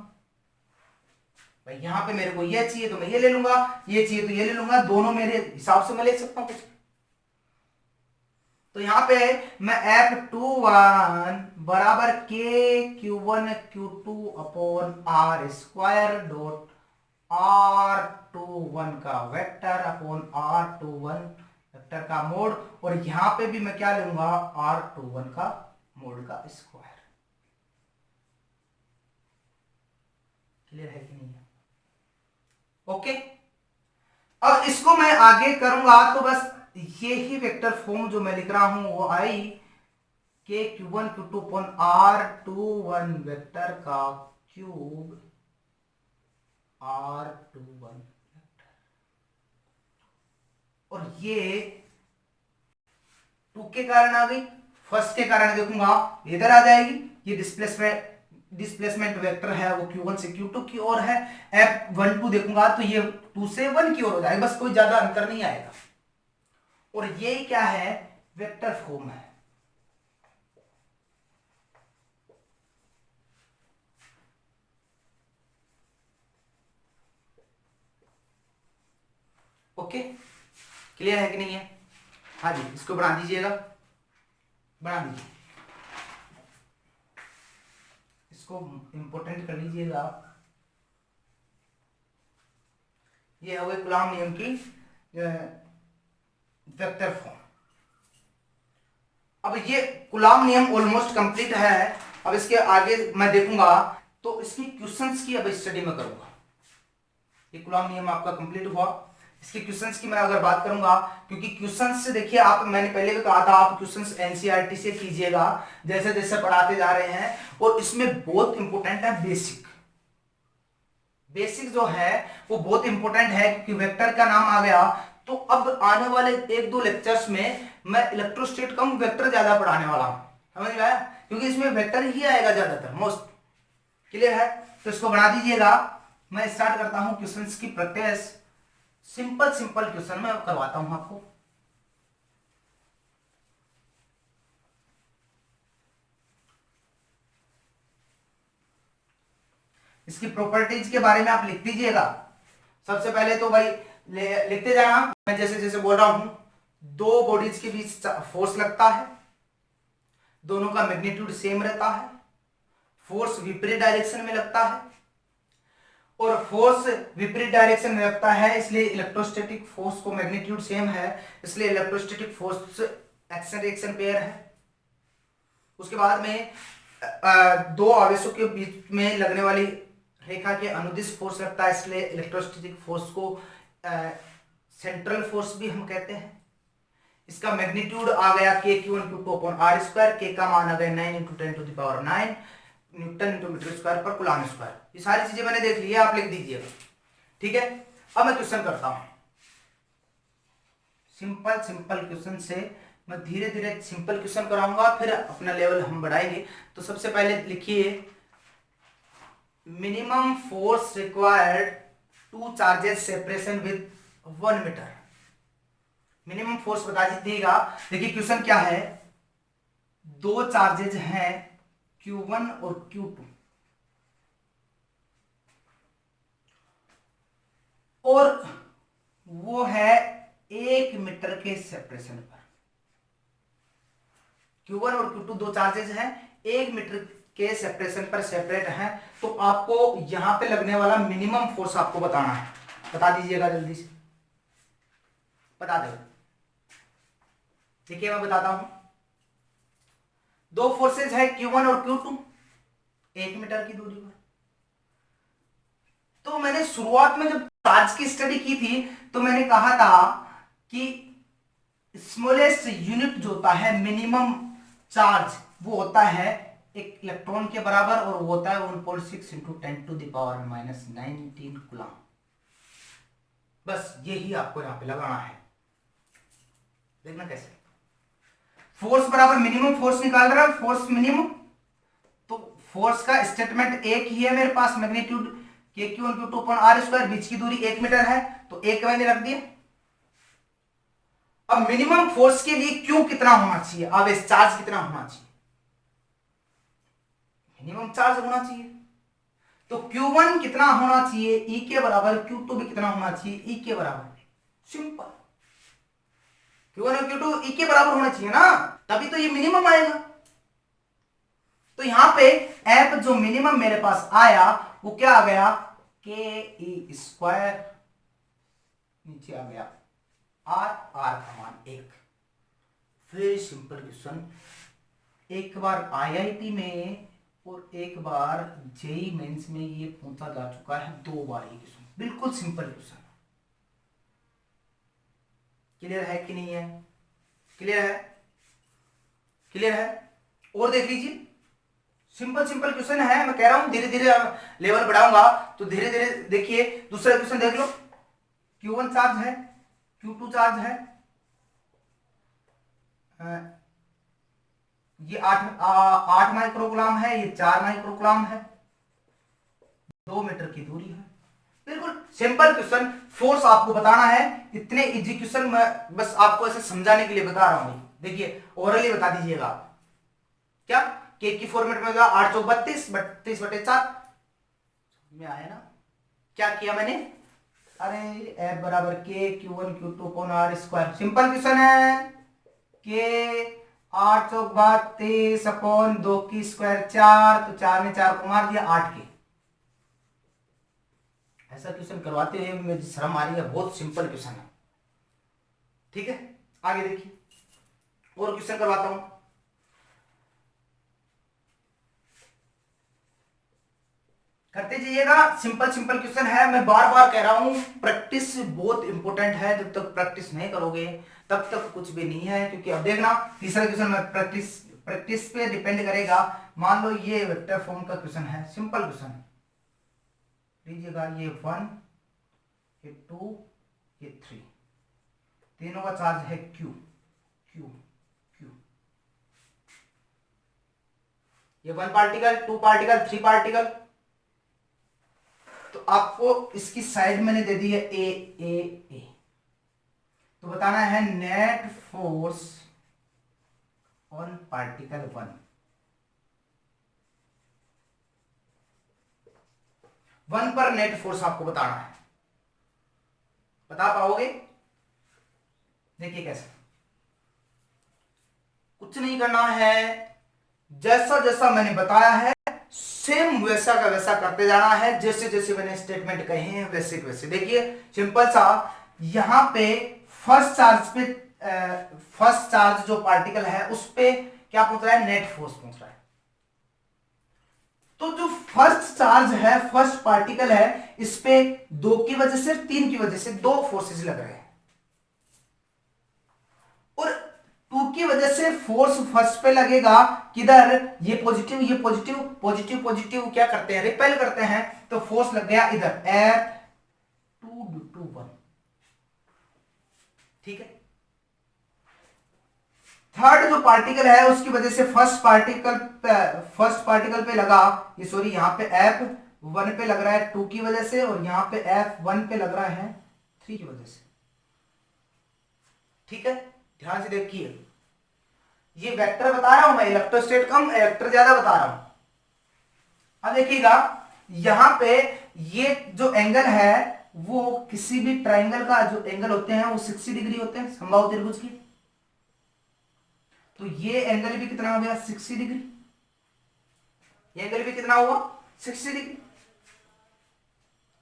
भाई यहां पे मेरे को ये चाहिए तो मैं ये ले लूंगा, ये चाहिए तो ये ले लूंगा, दोनों मेरे हिसाब से मैं ले सकता हूं कुछ। तो यहां पे मैं F21 बराबर Q1 Q2 upon R square dot R21 का वेक्टर अपॉन R21 वेक्टर का मोड, और यहां पे भी मैं क्या लूंगा? R21 का मोड का स्क्वायर। क्लियर है कि नहीं है? ओके, अब इसको मैं आगे करूंगा तो बस ये ही वेक्टर फॉर्म जो मैं लिख रहा हूं वो आई के Q1 Q2 upon R21 vector का क्यूब R21, और ये 2 के कारण आ गई। फर्स्ट के कारण देखूंगा इधर आ जाएगी। ये डिस्प्लेसमेंट वेक्टर है वो Q1 से Q2 की ओर है। F12 देखूंगा तो ये 2 से 1 की ओर हो जाएगा, बस कोई ज्यादा अंतर नहीं आएगा। और ये क्या है? वेक्टर फॉर्म है। ओके, क्लियर है कि नहीं है? हाँ जी, इसको बना दीजिएगा, बना दीजिए, इसको इंपोर्टेंट कर लीजिएगा। ये हो गई कूलम्ब नियम की वेक्टर फॉर्म। अब ये कूलम्ब नियम ऑलमोस्ट कंप्लीट है। अब इसके आगे मैं देखूंगा तो इसकी क्वेश्चंस की अब स्टडी में करूंगा। ये कूलम्ब नियम आपका कंप्लीट हुआ। इसके क्वेश्चंस की मैं अगर बात करूंगा, क्योंकि क्वेश्चंस से देखिए आप, मैंने पहले भी कहा था आप क्वेश्चंस एनसीईआरटी से कीजिएगा जैसे जैसे पढ़ाते जा रहे हैं। और इसमें बहुत इंपॉर्टेंट है बेसिक। बेसिक जो है वो बहुत इंपॉर्टेंट है, क्योंकि वेक्टर का नाम आ गया। तो अब आने वाले 1-2 लेक्चर्स में मैं इलेक्ट्रोस्टैटिक कम वेक्टर ज्यादा पढ़ाने वाला हूं, समझ में आया? क्योंकि इसमें वेक्टर ही आएगा ज्यादातर, मोस्ट। क्लियर है? तो इसको बना दीजिएगा। मैं स्टार्ट करता हूं क्वेश्चंस की प्रैक्टिस। सिंपल सिंपल क्वेश्चन मैं करवाता हूं आपको। इसकी प्रॉपर्टीज के बारे में आप लिख दीजिएगा। सबसे पहले तो भाई लिखते जाना, मैं जैसे जैसे बोल रहा हूं। दो बॉडीज के बीच फोर्स लगता है, दोनों का मैग्नीट्यूड सेम रहता है, फोर्स विपरीत डायरेक्शन में लगता है, और फोर्स विपरीत डायरेक्शन में लगता है, इसलिए इलेक्ट्रोस्टैटिक फोर्स को मैग्नीट्यूड सेम है, इसलिए electrostatic force action reaction pair है। उसके बाद में दो आवेशों के बीच में लगने वाली रेखा के अनुदिश फोर्स लगता है, इसलिए इलेक्ट्रोस्टैटिक फोर्स को सेंट्रल फोर्स भी हम कहते हैं। इसका मैग्नीट्यूड आ गया K(Q1Q2)/r², K का मान आ गया 9 × 10⁹ न्यूटन इंटू मीटर स्क्वायर पर कूलम स्क्वायर। ये सारी चीजें मैंने देख ली है, आप लिख दीजिएगा, ठीक है। अब मैं क्वेश्चन करता हूं, सिंपल सिंपल क्वेश्चन से मैं धीरे धीरे सिंपल क्वेश्चन कराऊंगा, फिर अपना लेवल हम बढ़ाएंगे। तो सबसे पहले लिखिए, minimum force required two charges separation with 1 metre. Minimum force बता दीजिएगा। देखिए क्वेश्चन क्या है, दो चार्जेज हैं Q1 और Q2, और वो है 1 मीटर के सेपरेशन पर। Q1 और Q2 दो चार्जेज हैं, 1 मीटर के सेपरेशन पर सेपरेट हैं। तो आपको यहां पे लगने वाला मिनिमम फोर्स आपको बताना है, बता दीजिएगा जल्दी से, बता दो। देखिए मैं बताता हूं, दो फोर्सेज है Q1 और Q2 1 मीटर की दूरी पर। तो मैंने शुरुआत में जब चार्ज की स्टडी की थी तो मैंने कहा था कि स्मॉलेस्ट यूनिट जो होता है मिनिमम चार्ज, वो होता है एक इलेक्ट्रॉन के बराबर, और वो होता है 1.6 × 10⁻⁻19 कूलम। बस यही आपको यहां पे लगाना है। देखना कैसे, फोर्स बराबर मिनिमम फोर्स निकाल रहा है, फोर्स मिनिमम, तो फोर्स का स्टेटमेंट एक ही है मेरे पास, मैग्नीट्यूड K(Q1Q2)/r², बीच की दूरी 1 मीटर है, तो 1 मैंने रख दिया। अब मिनिमम फोर्स के लिए Q कितना होना चाहिए, आवेश चार्ज कितना होना चाहिए, मिनिमम चार्ज होना चाहिए। तो Q1 कितना होना चाहिए, E के बराबर, Q2 भी कितना होना चाहिए, E के बराबर। सिंपल, Q1 और Q2 E के बराबर होना चाहिए ना, तभी तो ये मिनिमम आएगा। तो यहां पे F जो मिनिमम मेरे पास आया वो क्या आ गया, Ke², नीचे आ गया R का मान 1। फिर सिंपल क्वेश्चन, एक बार IIT में और एक बार जेईई मेंस में ये पूछा जा चुका है, 2 बार ये क्वेश्चन, बिल्कुल सिंपल क्वेश्चन। क्लियर है कि नहीं है, क्लियर है, क्लियर है। और देख लीजिए, सिंपल सिंपल क्वेश्चन है, मैं कह रहा हूं धीरे धीरे लेवल बढ़ाऊंगा तो धीरे धीरे। देखिए दूसरा क्वेश्चन देख लो, Q1 चार्ज है, Q2 चार्ज है, ये 8 माइक्रोकूलम है, ये 4 माइक्रोकूलम है, 2 मीटर की दूरी है। बिल्कुल सिंपल क्वेश्चन, फोर्स आपको बताना है। इतने इजी क्वेश्चन मैं बस आपको ऐसे समझाने के लिए बता रहा हूं। देखिए ओरली बता दीजिएगा, क्या के की फॉर्मेट में होगा 8 चौक 32, 32/4 में आया ना। क्या किया मैंने, अरे F बराबर K(Q1Q2)/r²। सिंपल क्वेश्चन है, के 8 चौक 32/2 की स्क्वायर 4, तो 4 में 4 को मार दिया, 8 के। ऐसा क्वेश्चन करवाते हुए मुझे शर्म आ रही है, बहुत सिंपल क्वेश्चन है, ठीक है। आगे देखिए, और क्वेश्चन करवाता हूं, करते जाइएगा। सिंपल सिंपल क्वेश्चन है, मैं बार बार कह रहा हूं, प्रैक्टिस बहुत इंपॉर्टेंट है। जब तक प्रैक्टिस नहीं करोगे तब तक कुछ भी नहीं है। क्योंकि अब देखना तीसरा क्वेश्चन में प्रैक्टिस पे डिपेंड करेगा। मान लो ये वेक्टर फॉर्म का क्वेश्चन है, सिंपल क्वेश्चन लीजिएगा, ये 1, ये 2, ये 3, तीनों का चार्ज है Q, ये 1 पार्टिकल, 2 पार्टिकल, 3 पार्टिकल। तो आपको इसकी साइड मैंने दे दी है ए। तो बताना है नेट फोर्स ऑन पार्टिकल 1 पर नेट फोर्स आपको बताना है। बता पाओगे? देखिए कैसे, कुछ नहीं करना है, जैसा जैसा मैंने बताया है सेम वैसा का वैसा करते जाना है। जैसे जैसे मैंने स्टेटमेंट कहे हैं वैसे वैसे। देखिए सिंपल सा, यहां पे फर्स्ट चार्ज जो पार्टिकल है उस पे क्या पूछ रहा है, नेट फोर्स पूछ रहा है। तो जो फर्स्ट चार्ज है, फर्स्ट पार्टिकल है, इस पे 2 की वजह से, 3 की वजह से 2 फोर्सेस लग रहे हैं, और 2 की वजह से फोर्स फर्स्ट पे लगेगा, किधर, ये पॉजिटिव, ये पॉजिटिव, पॉजिटिव पॉजिटिव क्या करते हैं, रिपेल करते हैं, तो फोर्स लग गया इधर F2 ठीक है। थर्ड जो पार्टिकल है उसकी वजह से फर्स्ट पार्टिकल पे लगा, ये सॉरी यहां पे F1 पे लग रहा है 2 की वजह से, और यहां पे F1 पे लग रहा है 3 की वजह से, ठीक है। ध्यान से देखिए, ये वेक्टर बता रहा हूं मैं, इलेक्ट्रोस्टेट कम वेक्टर ज्यादा बता रहा हूं। अब देखिएगा यहां पे ये जो एंगल है वो किसी भी ट्राइंगल का जो एंगल होते हैं वो 60 डिग्री होते हैं, समबाहु त्रिभुज की। तो ये एंगल भी कितना हो गया, 60 डिग्री, ये एंगल भी कितना हुआ, 60 डिग्री,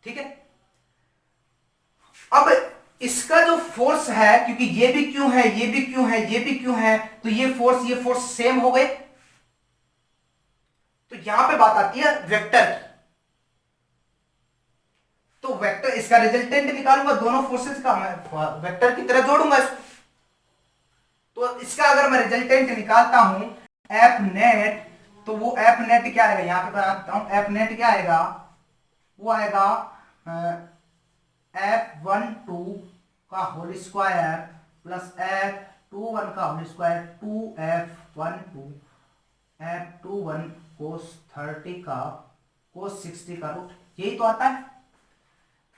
ठीक है। अब इसका जो फोर्स है, क्योंकि ये भी क्यों है, ये भी क्यों है, ये भी क्यों है, तो ये फोर्स सेम हो गए, तो यहां पे बात आती है वेक्टर की। तो वेक्टर, इसका रिजल्टेंट निकालूंगा, दोनों फोर्सेस का मैं वेक्टर की तरह जोड़ूंगा इसको। तो इसका अगर मैं रिजल्टेंट निकालता हूं एफ नेट, तो वो एफ नेट क्या आएगा, यहां पे बनाता हूं, एफ नेट क्या आएगा, वो आएगा F12 का होल स्क्वायर प्लस F21 का whole square 2F12 F21 cos 30 का cos 60 का रूट, यही तो आता है।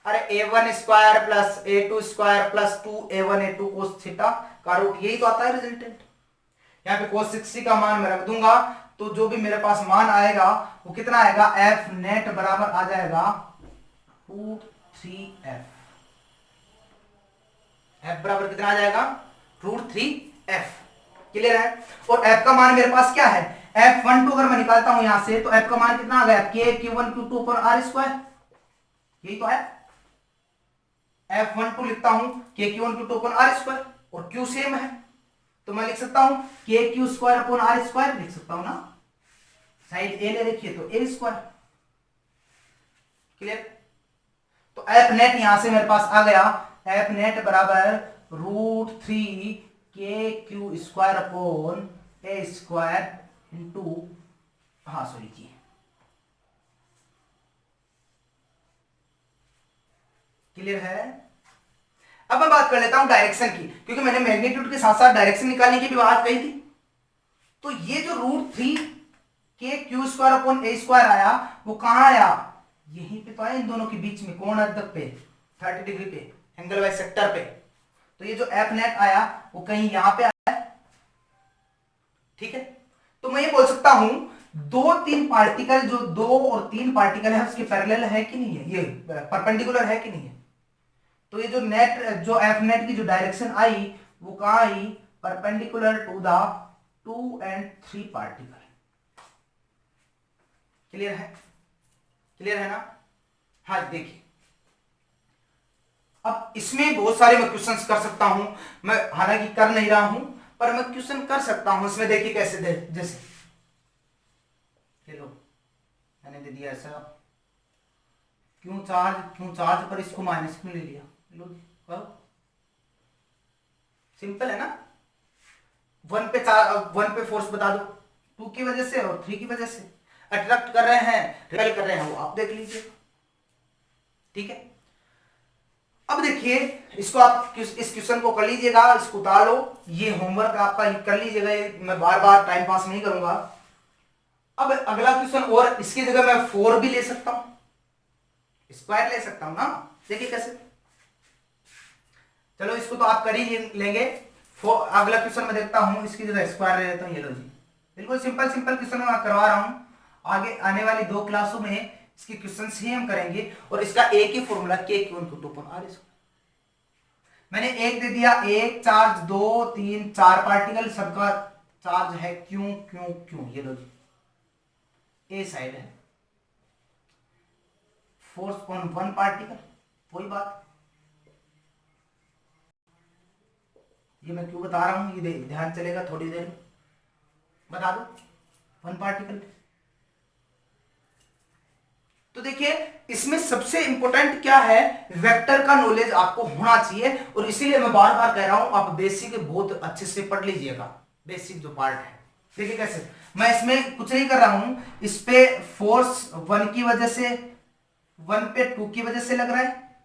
अरे A1 square plus A2 square plus 2A1 A2 cos theta का रूट, यही तो आता है रिजल्टेंट। यहाँ पे cos 60 का मान मैं रख दूंगा, तो जो भी मेरे पास मान आएगा वो कितना आएगा, F नेट बराबर आ जाएगा √3F। F बराबर कितना आ जाएगा, √3F। क्लियर है। और F का मान मेरे पास क्या है, F12 अगर मैं निकालता हूं यहां से, तो F का मान कितना आ गया, KQ1 Q2 पर R स्क्वायर, यही तो है। F12 लिखता हूं KQ1 Q2 पर R स्क्वायर, और Q सेम है, तो मैं लिख सकता हूं KQ square upon R square, लिख सकता हूं ना, साइड A ले रखिए तो A स्क्वायर। क्लियर। तो F नेट यहां से मेरे पास आ गया, F नेट बराबर √3KQ square upon A square into, हाँ सॉरी जी, क्लियर है। अब मैं बात कर लेता हूं डायरेक्शन की, क्योंकि मैंने मैग्नीट्यूड के साथ साथ डायरेक्शन निकालने की भी बात कही थी। तो ये जो √3KQ square upon A square आया, वो कहां आया, यहीं पे तो आया, इन दोनों के बीच में, कोण अर्धक पे 30 डिग्री पे, एंगल बाय सेक्टर पे। तो ये जो F नेट आया वो कहीं यहां पे आया, ठीक है। तो मैं ये बोल सकता हूं 2-3 पार्टिकल, जो 2 और 3 पार्टिकल है उसके पैरेलल है कि नहीं है, ये परपेंडिकुलर है कि नहीं है। तो ये जो नेट, जो F नेट की जो डायरेक्शन आई वो कहां आई, perpendicular to the 2 and 3 particle. Clear है, क्लियर है ना। हाँ देखिए, अब इसमें बहुत सारे मैं क्वेश्चंस कर सकता हूं, मैं हालांकि कर नहीं रहा हूं, पर मैं क्वेश्चन कर सकता हूं इसमें। देखिए कैसे दे, जैसे लो मैंने दे दिया ऐसा, क्यों चार्ज पर इसको माइनस क्यों ले लिया, लो जी करो, सिंपल है ना। 1 पे फोर्स बता दो, 2 की वजह से और 3 की वजह से, अट्रैक्ट कर रहे हैं, रिपेल कर रहे हैं, वो आप देख लीजिए, ठीक है। अब देखिए इसको आप इस क्वेश्चन को कर लीजिएगा, इसको उतार लो, ये होमवर्क आपका कर लीजिएगा, मैं बार बार टाइम पास नहीं करूंगा। अब अगला क्वेश्चन, और इसकी जगह मैं 4 भी ले सकता हूं, स्क्वायर ले सकता हूं ना, देखिए कैसे। चलो इसको तो आप कर ही लेंगे। अगला क्वेश्चन मैं देखता हूं, इसकी जगह स्क्वायर ले लेता हूं, ये लो जी, बिल्कुल सिंपल सिंपल क्वेश्चन मैं करवा रहा हूं। आगे आने वाली 2 क्लासों में इसके क्वेश्चन ही हम करेंगे, और इसका एक ही फॉर्मूला KQ1 मैंने एक दे दिया, एक चार्ज 2 3 4 पार्टिकल, सबका चार्ज है क्यों क्यों क्यों, ये लो जी, ए साइड है, फोर्स ऑन 1 पार्टिकल, कोई बात, ये मैं क्यों बता रहा हूं, ये ध्यान चलेगा थोड़ी देर में, बता दो 1 पार्टिकल। तो देखिए इसमें सबसे इंपॉर्टेंट क्या है, वेक्टर का नॉलेज आपको होना चाहिए, और इसीलिए मैं बार बार कह रहा हूं आप बेसिक बहुत अच्छे से पढ़ लीजिएगा। बेसिक जो पार्ट है देखिए कैसे, मैं इसमें कुछ नहीं कर रहा हूं, इस पे फोर्स 1 की वजह से, 1 पे 2 की वजह से लग रहा है,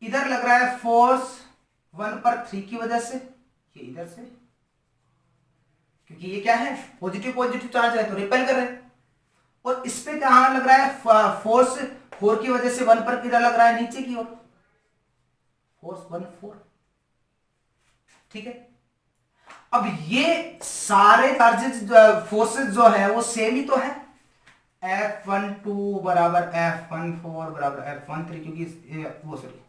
इधर लग रहा है फोर्स 1 पर 3 की वजह से, ये इधर से, क्योंकि ये क्या है पॉजिटिव पॉजिटिव चार्ज है तो रिपेल कर रहे हैं। और इस पे कहां लग रहा है फोर्स 4 की वजह से 1 पर किधर लग रहा है, नीचे की ओर, फोर्स 1 4, ठीक है। अब ये सारे चार्जेस फोर्सेस जो है वो सेम ही तो है, F12 बराबर F14 बराबर F13, क्योंकि वो सॉरी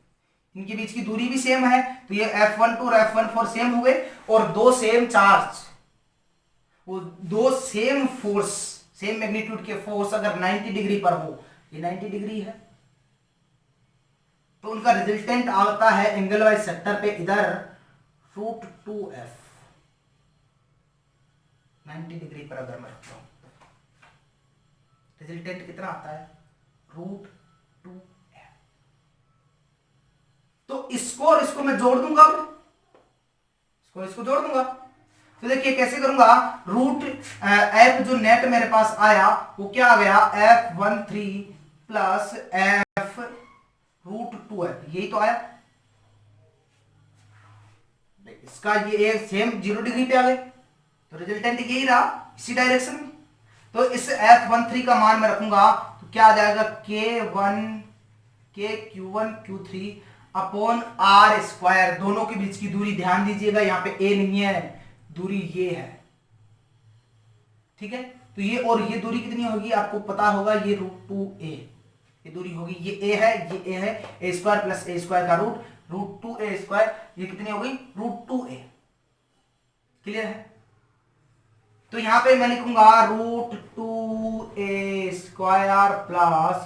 इनके बीच की दूरी भी सेम है, तो ये F12 और F14 सेम हो गए, और दो सेम चार्ज, वो दो सेम फोर्स, सेम मैग्नीट्यूड के फोर्स अगर 90 डिग्री पर हो, ये 90 डिग्री है, तो उनका रिजल्टेंट आता है एंगल वाइज सेक्टर पे इधर √2f, 90 डिग्री पर अगर मैं रखता हूं रिजल्टेंट कितना आता है √2f। तो इसको और इसको मैं जोड़ दूंगा, इसको जोड़ दूंगा, तो देखिए कैसे करूंगा, रूट एफ जो नेट मेरे पास आया वो क्या आ गया F13 प्लस F√2f, यही तो आया, इसका ये सेम 0 डिग्री पे आ गए, तो रिजल्टेंट यही रहा इसी डायरेक्शन में। तो इस F13 का मान मैं रखूंगा तो क्या आ जाएगा K Q3 upon R square, दोनों के बीच की दूरी ध्यान दीजिएगा यहाँ पे A नहीं है, दूरी ये है, ठीक है। तो ये और ये दूरी कितनी होगी आपको पता होगा, ये √2a, ये दूरी होगी, ये a है, ये a है, a square plus a square का √2a स्क्वायर, ये कितनी होगी √2a, क्लियर है। तो यहां पे मैं लिखूंगा √2a स्क्वायर प्लस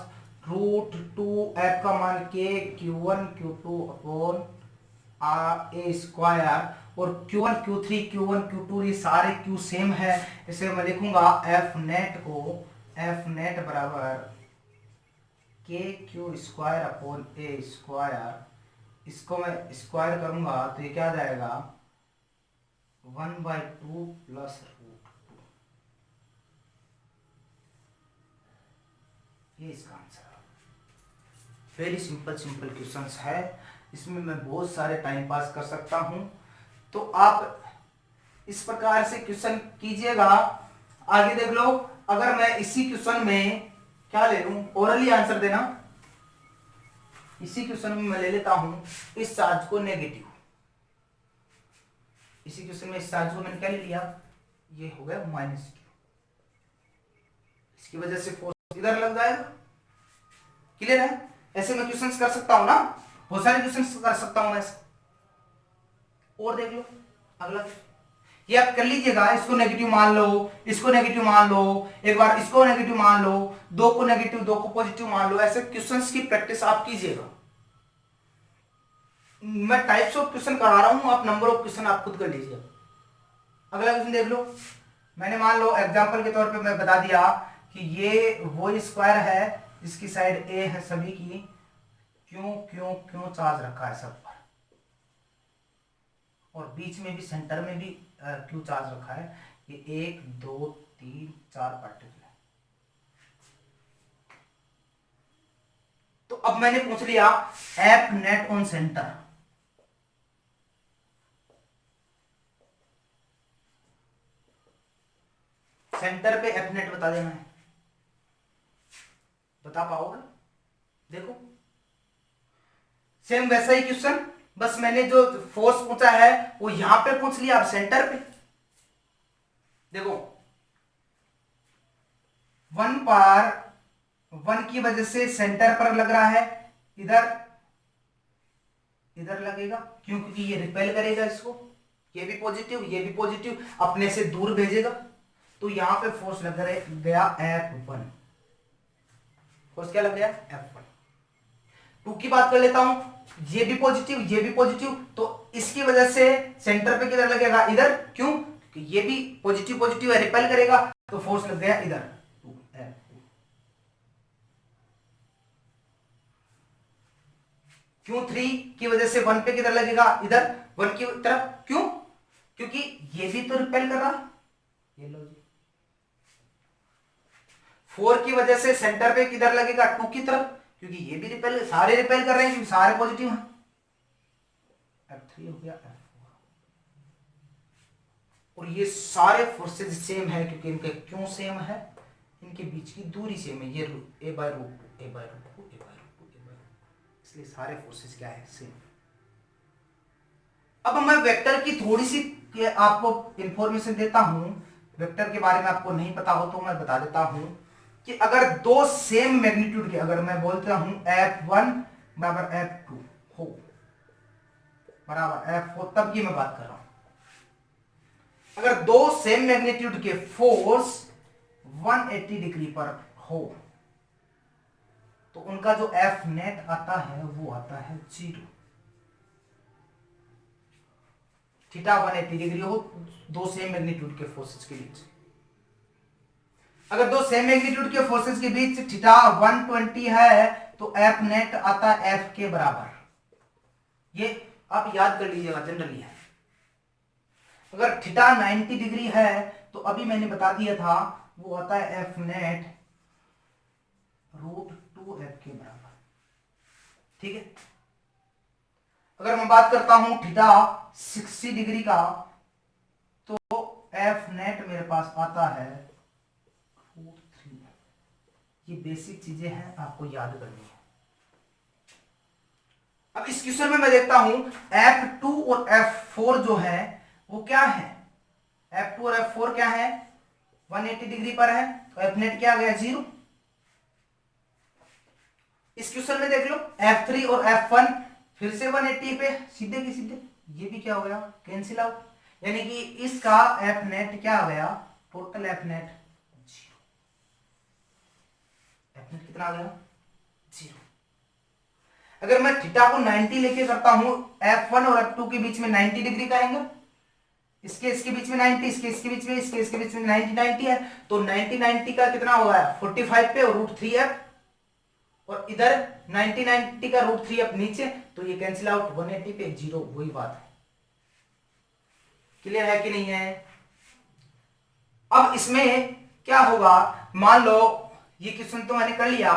√2f का मान K Q1 Q2 upon a square, और Q1 Q3 Q1 Q2 ये सारे Q सेम है, इसे मैं लिखूंगा F नेट बराबर K Q square upon a square, इसको मैं स्क्वायर करूंगा तो ये क्या आ जाएगा 1/2 प्लस √2, ये इसका आंसर है। वेरी सिंपल क्वेश्चंस है, इसमें मैं बहुत सारे टाइम पास कर सकता हूं, तो आप इस प्रकार से क्वेश्चन कीजिएगा। आगे देख लो, अगर मैं इसी क्वेश्चन में क्या ले लूं, ओरली आंसर देना, इसी क्वेश्चन में मैं ले लेता हूं इस चार्ज को नेगेटिव, इसी क्वेश्चन में इस चार्ज को मैंने क्या ले लिया, ये हो गया -q, इसकी वजह से फोर्स इधर लग जाएगा, क्लियर है। ऐसे मैं क्वेश्चंस कर सकता हूं ना, बहुत सारे क्वेश्चंस कर सकता हूं ऐसे। और देख लो अगला, ये आप कर लीजिएगा, इसको नेगेटिव मान लो, इसको नेगेटिव मान लो, एक बार इसको नेगेटिव मान लो, दो को नेगेटिव दो को पॉजिटिव मान लो, ऐसे क्वेश्चंस की प्रैक्टिस आप कीजिएगा। मैं टाइप्स ऑफ क्वेश्चन करा रहा हूं, आप नंबर ऑफ क्वेश्चन आप खुद कर लीजिए। अगला क्वेश्चन देख लो, मैंने मान लो एग्जांपल के तौर पे मैं बता दिया कि ये वो स्क्वायर है जिसकी साइड ए है सभी की, क्यों चार्ज रखा है सब पर, और बीच में भी सेंटर में भी क्यू चार्ज रखा है, ये 1 2 3 4 पार्टिकल है। तो अब मैंने पूछ लिया F net on centre, centre पे F नेट बता देना है, बता पाओगे, देखो सेम वैसा ही क्वेश्चन, बस मैंने जो फोर्स पूछा है वो यहां पे पूछ लिया, अब सेंटर पे देखो 1 की वजह से सेंटर पर लग रहा है, इधर लगेगा, क्योंकि ये रिपेल करेगा इसको, ये भी पॉजिटिव अपने से दूर भेजेगा, तो यहां पे फोर्स लग गया F1, फोर्स क्या लग गया F1। 2 की बात कर लेता हूं, ये भी पॉजिटिव, तो इसकी वजह से सेंटर पे किधर लगेगा, इधर, क्यों, क्योंकि ये भी पॉजिटिव है, रिपेल करेगा, तो फोर्स लग गया इधर 2F2। Q3 की वजह से 1 पे किधर लगेगा, इधर 1 की तरफ। क्यों? क्योंकि ये भी तो रिपेल कर रहा है। ये लो जी, 4 की वजह से सेंटर पे किधर लगेगा, 2 की तरफ, क्योंकि ये भी रिपेल, सारे रिपेल कर रहे हैं क्योंकि सारे पॉजिटिव हैं। F3 हो गया F4, और ये सारे फोर्सेज सेम है क्योंकि इनके क्यों सेम है, इनके बीच की दूरी सेम है, ये a by root 2, a by root 2, a by root 2, a by root 2, इसलिए सारे फोर्सेज क्या है, सेम। अब मैं वेक्टर की थोड़ी सी आपको इंफॉर्मेशन देता हूं, वेक्टर के बारे में आपको नहीं पता हो तो मैं बता देता हूं कि अगर दो सेम मैग्नीट्यूड के, अगर मैं बोलता हूं F1 बराबर F2 हो बराबर F4, तब की मैं बात कर रहा हूं। अगर दो सेम मैग्नीट्यूड के फोर्स 180 डिग्री पर हो तो उनका जो F नेट आता है वो आता है 0। थीटा 180 डिग्री हो दो सेम मैग्नीट्यूड के फोर्सेस के बीच। अगर दो सेम मैग्नीट्यूड के फोर्सेस के बीच थीटा 120 है तो F नेट आता है F के बराबर। ये आप याद कर लीजिएगा, जनरली है। अगर थीटा 90 डिग्री है तो अभी मैंने बता दिया था वो आता है F नेट √2F के बराबर। ठीक है। अगर मैं बात करता हूं थीटा 60 डिग्री का तो F नेट मेरे पास आता है √3। ये बेसिक चीजें हैं, आपको याद करनी है। अब इस क्वेश्चन में मैं देखता हूं F2 और F4 जो है वो क्या है, F2 और F4 क्या है, 180 डिग्री पर है, तो F नेट क्या आ गया, 0। इस क्वेश्चन में देख लो F3 और F1 फिर से 180 पे, सीधे की सीधे, ये भी क्या हो गया, कैंसिल आउट। यानी कि इसका F नेट क्या आ गया, total F net 0। F net कितना आ गया, 0। अगर मैं थीटा को 90 लेके करता हूं, F1 और F2 के बीच में 90 डिग्री का एंगल, इसके बीच में 90, इसके बीच में, इसके बीच में 90 है, तो 90 का कितना होगा, 45 पे और √3F, और इधर 90 का √3F नीचे, तो ये कैंसिल आउट, 180 पे 0, वही बात है। क्लियर है कि नहीं है? अब इसमें क्या होगा, मान लो ये क्वेश्चन तो मैंने कर लिया,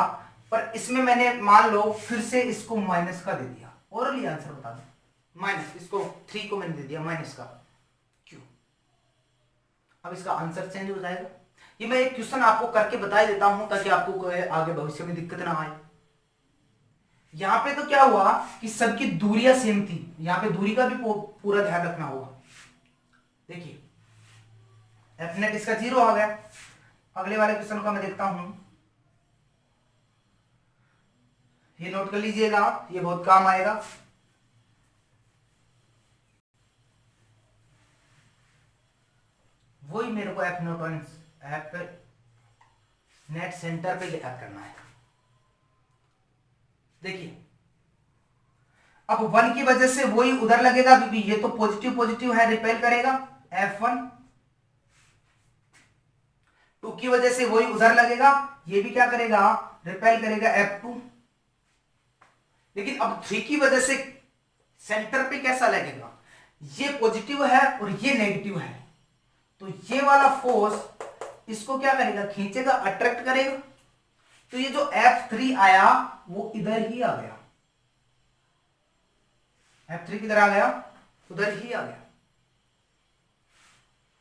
पर इसमें मैंने मान लो फिर से इसको माइनस का दे दिया, ओरली आंसर बता दो, माइनस, इसको 3 को मैंने दे दिया माइनस का, क्यों? अब इसका आंसर चेंज हो जाएगा। ये मैं एक क्वेश्चन आपको करके बता देता हूं ताकि आपको कोई आगे भविष्य में दिक्कत ना आए। यहां पे तो क्या हुआ कि सबकी दूरियां सेम थी, यहां पे दूरी का भी पूरा ध्यान रखना होगा। देखिए F नेट इसका 0 आ गया। अगले वाले क्वेश्चन का मैं देखता हूं, ये नोट कर लीजिएगा, ये बहुत काम आएगा। वही मेरे को F नेट सेंटर पे ज्ञात करना है। देखिए अब 1 की वजह से वही उधर लगेगा क्योंकि ये तो पॉजिटिव पॉजिटिव है, रिपेल करेगा F1। 2 की वजह से वही उधर लगेगा, ये भी क्या करेगा, रिपेल करेगा F2। लेकिन अब 3 की वजह से सेंटर पे कैसा लगेगा, ये पॉजिटिव है और ये नेगेटिव है, तो ये वाला फोर्स इसको क्या करेगा, खींचेगा, अट्रैक्ट करेगा। तो ये जो F3 आया वो इधर ही आ गया, F3 किधर आ गया, उधर ही आ गया।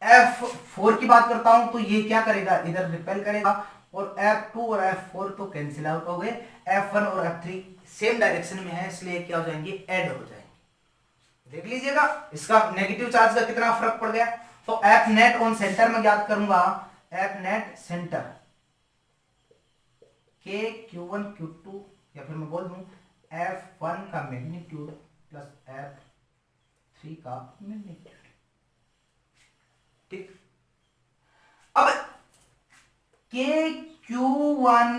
F4 की बात करता हूं तो ये क्या करेगा, इधर रिपेल करेगा, और F2 और F4 तो कैंसिल आउट हो गए, F1 और F3 सेम डायरेक्शन में है, इसलिए क्या हो जाएंगे, ऐड हो जाएंगे। देख लीजिएगा इसका नेगेटिव चार्ज का कितना फर्क पड़ गया। तो F नेट ऑन सेंटर में ज्ञात करूंगा, F net centre K Q1 Q2, या फिर मैं बोल दूं F1 का मैग्नीट्यूड प्लस F3 का मैग्नीट्यूड। ठीक। अब K Q1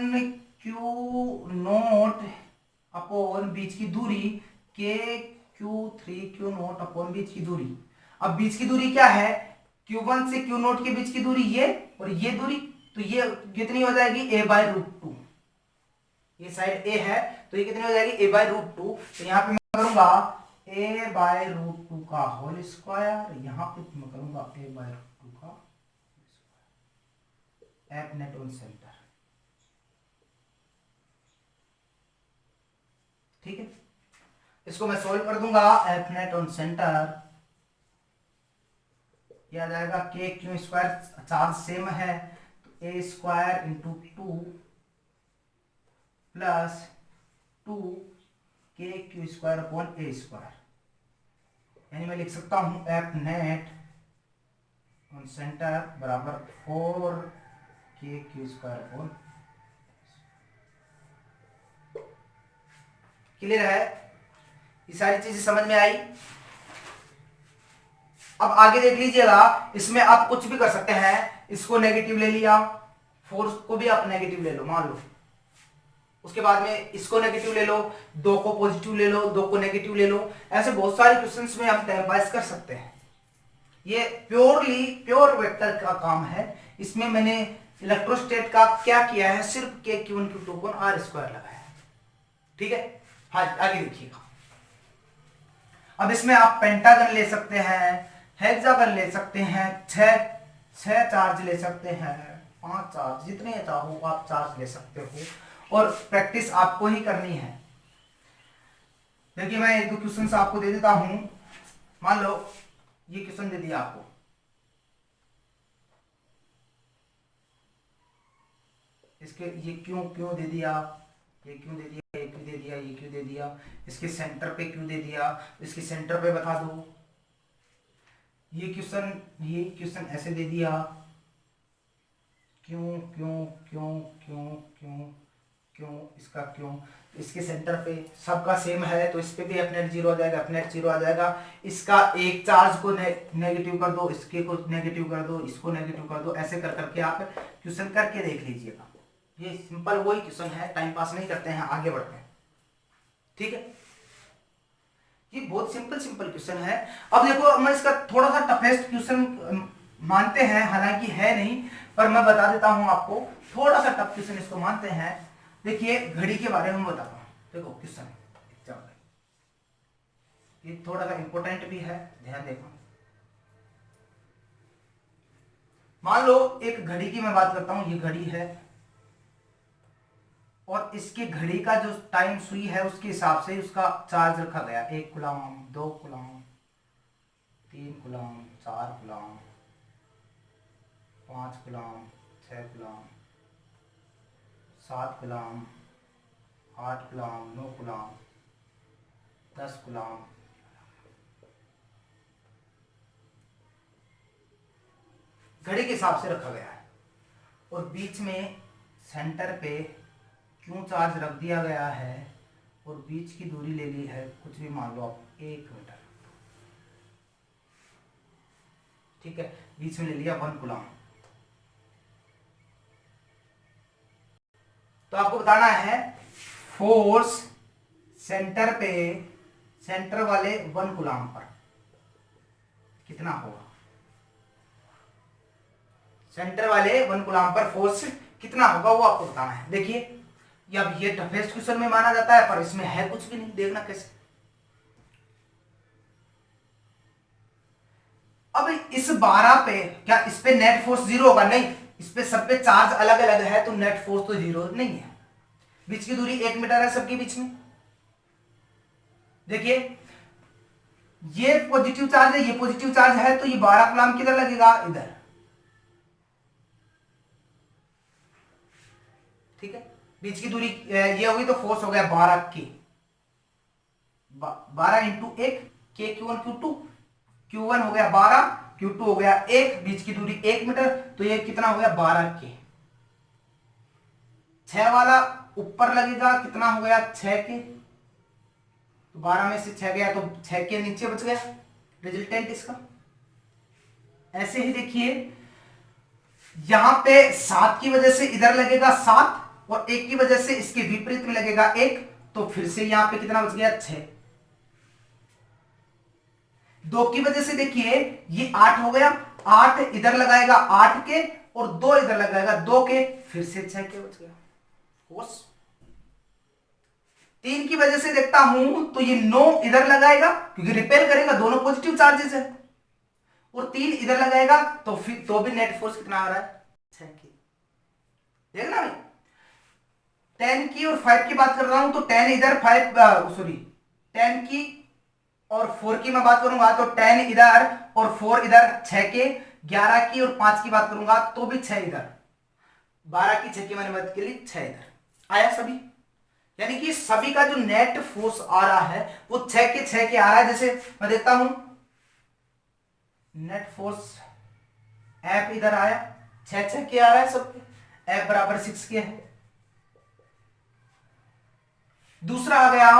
Q0 अपॉन बीच की दूरी, K Q3 Q0 अपॉन बीच की दूरी। अब बीच की दूरी क्या है, Q1 से Q0 के बीच की दूरी ये, और ये दूरी, तो ये कितनी हो जाएगी, a/√2। ये साइड a है तो ये कितनी हो जाएगी a/√2। तो यहाँ पे मैं करूंगा a/√2 का होल स्क्वायर, यहाँ पे मैं करूंगा a/√2 का एफ नेट ऑन सेंटर। ठीक है, इसको मैं सोल्व कर दूंगा। एफ नेट ऑन सेंटर ये आ जाएगा के क्यू स्क्वायर, चार्ज सेम है तो ए स्क्वायर इंटू 2 प्लस 2 के क्यू स्क्वायर अपॉन ए स्क्वायर, यानी मैं लिख सकता हूं एफ नेट ऑन सेंटर बराबर 4 के क्यू स्क्वायर अपॉन। क्लियर है, ये सारी चीजें समझ में आई। अब आगे देख लीजिएगा, इसमें आप कुछ भी कर सकते हैं। इसको नेगेटिव ले लिया, फोर्स को भी आप नेगेटिव ले लो मान लो, उसके बाद में इसको नेगेटिव ले लो, 2 को पॉजिटिव ले लो, 2 को नेगेटिव ले लो। ऐसे बहुत सारे क्वेश्चंस में हम टाइम पास कर सकते हैं। ये प्योर वेक्टर का काम है। इसमें मैंने इलेक्ट्रोस्टेट का क्या किया है, सिर्फ के Q1 Q2 को R स्क्वायर लगाया है। ठीक है, हाँ आगे देखिएगा। अब इसमें आप पेंटागन ले सकते हैं, हेक्सागन ले सकते हैं, 6 चार्ज ले सकते हैं, 5 चार्ज, जितने चाहो आप चार्ज ले सकते हो, और प्रैक्टिस आपको ही करनी है। देखिए मैं 1-2 क्वेश्चन आपको दे देता हूं। मान लो ये क्वेश्चन दे दिया आपको, इसके ये क्यों दे दिया, ये क्यों दे दिया, ये क्यों दे दिया, ये क्यों दे दिया, इसके सेंटर पे क्यों दे दिया, इसके सेंटर पे बता दो। ये क्वेश्चन ऐसे दे दिया, क्यों क्यों क्यों क्यों क्यों क्यों, इसका क्यों, इसके सेंटर पे सबका सेम है तो इस पे भी अपनेट 0 आ जाएगा, अपनेट 0 आ जाएगा। इसका एक चार्ज को नेगेटिव कर दो, इसके को नेगेटिव कर दो, इसको नेगेटिव कर दो, ऐसे कर करके आप क्वेश्चन करके देख लीजिएगा। ये सिंपल वही क्वेश्चन है, टाइम पास नहीं करते हैं, आगे बढ़ते हैं। ठीक है, ये बहुत सिंपल क्वेश्चन है। अब देखो मैं इसका थोड़ा सा टफेस्ट क्वेश्चन मानते हैं, हालांकि है नहीं, पर मैं बता देता हूं आपको, थोड़ा सा टफ क्वेश्चन इसको मानते हैं। देखिए घड़ी के बारे में बताता हूं, देखो क्वेश्चन ये थोड़ा सा इंपॉर्टेंट भी है, ध्यान देखो। मान लो एक घड़ी की मैं बात करता हूं, ये घड़ी है और इसके घड़ी का जो टाइम सुई है उसके हिसाब से उसका चार्ज रखा गया, 1 coulomb, 2 coulomb, 3 coulomb, 4 coulomb, 5 coulomb, 6 coulomb, 7 coulomb, 8 coulomb, 9 coulomb, 10 coulomb. घड़ी के हिसाब से रखा गया है और बीच में सेंटर पे क्यों चार्ज रख दिया गया है और बीच की दूरी ले ली है, कुछ भी मान लो आप 1 मीटर। ठीक है, बीच में ले लिया 1 कूलम। तो आपको बताना है फोर्स सेंटर पे, सेंटर वाले 1 कूलम पर कितना होगा, सेंटर वाले 1 कूलम पर फोर्स कितना होगा वो आपको बताना है। देखिए अब ये टफेस्ट क्वेश्चन में माना जाता है, पर इसमें है कुछ भी नहीं, देखना कैसे। अब इस 12 पे क्या इस पे नेट फोर्स 0 होगा? नहीं, इस पे सब पे चार्ज अलग अलग है तो नेट फोर्स तो 0 नहीं है। बीच की दूरी 1 मीटर है सबके बीच में। देखिए ये पॉजिटिव चार्ज है, ये पॉजिटिव चार्ज है, तो ये 12 कूलम किधर लगेगा? इधर। ठीक है, बीच की दूरी ये होगी तो फोर्स हो गया 12 के, 12 इंटू 1 के Q1 Q2, Q1 हो गया 12, Q2 हो गया 1, बीच की दूरी 1 मीटर, तो ये कितना हो गया 12 के। 6 वाला ऊपर लगेगा, कितना हो गया 6 के, तो 12 में से 6 गया तो 6 के नीचे बच गया रिजल्टेंट इसका। ऐसे ही देखिए यहां पे 7 की वजह से इधर लगेगा 7 और 1 की वजह से इसके विपरीत में लगेगा 1, तो फिर से यहां पे कितना बच गया 6। 2 की वजह से देखिए ये 8 हो गया, 8 इधर लगाएगा 8 के और 2 इधर लगाएगा 2 के, फिर से 6 के बच गया फोर्स। 3 की वजह से देखता हूं तो ये 9 इधर लगाएगा क्योंकि रिपेल करेगा, दोनों पॉजिटिव चार्जेस है, और 3 इधर लगाएगा तो फिर तो भी नेट फोर्स कितना आ रहा है 6 की। देखना भाई 10 की और 5 की बात कर रहा हूं तो 10 इधर 10 की और 4 की मैं बात करूंगा तो 10 इधर और 4 इधर 6 के। 11 की और 5 की बात करूंगा तो भी 6 इधर। 12 की 6 की मैंने बात के लिए 6 इधर आया सभी, यानी कि सभी का जो नेट फोर्स आ रहा है वो 6 के 6 के आ रहा है। जैसे मैं देखता हूं नेट फोर्स एफ इधर आया 6 6 के आ रहा है सबके, एफ बराबर 6 के है। दूसरा आ गया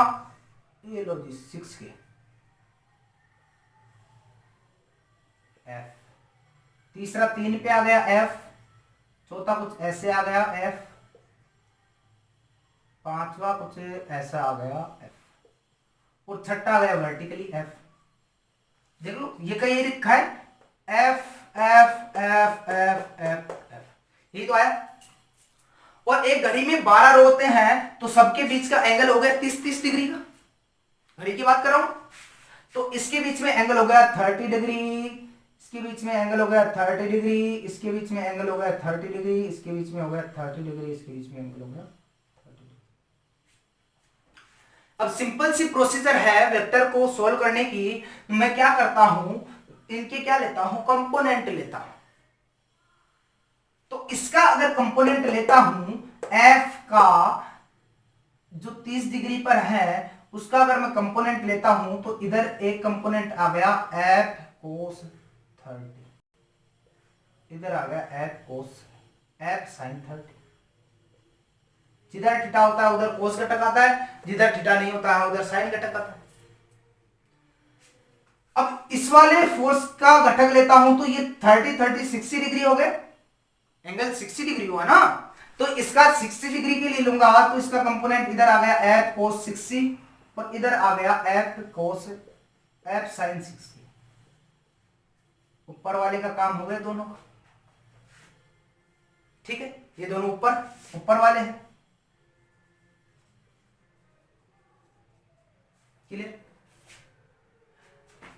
ये लो जी 6 के एफ, तीसरा 3 पे आ गया एफ, चौथा कुछ ऐसे आ गया एफ, पांचवा कुछ ऐसा आ गया एफ, और छठा आ गया वर्टिकली एफ। देख लो ये कहीं लिखा है F F F F F F, यही तो आया। और एक घड़ी में 12 रो होते हैं तो सबके बीच का एंगल हो गया 30 डिग्री का, घड़ी की बात कर रहा हूं। तो इसके बीच में एंगल हो गया 30 डिग्री, इसके बीच में एंगल हो गया 30 डिग्री, इसके बीच में एंगल हो गया 30 डिग्री, इसके बीच में हो गया 30 डिग्री, इसके बीच में एंगल हो गया 30 डिग्री। अब सिंपल सी प्रोसीजर है वेक्टर को सोल्व करने की। मैं क्या करता हूं, इनके क्या लेता हूं, कंपोनेंट लेता हूं। तो इसका अगर कंपोनेंट लेता हूं एफ का जो 30 डिग्री पर है उसका अगर मैं कंपोनेंट लेता हूं तो इधर एक कंपोनेंट आ गया एफ कोस 30, इधर आ गया एफ कोस एफ साइन 30। जिधर थीटा होता है उधर कोस घटक आता है, जिधर थीटा नहीं होता है उधर साइन घटक आता है। अब इस वाले फोर्स का घटक लेता हूं तो ये 30 30 60 डिग्री हो गए, एंगल 60 डिग्री हुआ ना। तो इसका 60 डिग्री के लिए लूंगा तो इसका कंपोनेंट इधर आ गया एफ कोस 60 और इधर आ गया एफ कोस एफ साइन 60। ऊपर वाले का काम हो गया दोनों का, ठीक है। ये दोनों ऊपर वाले हैं, क्लियर।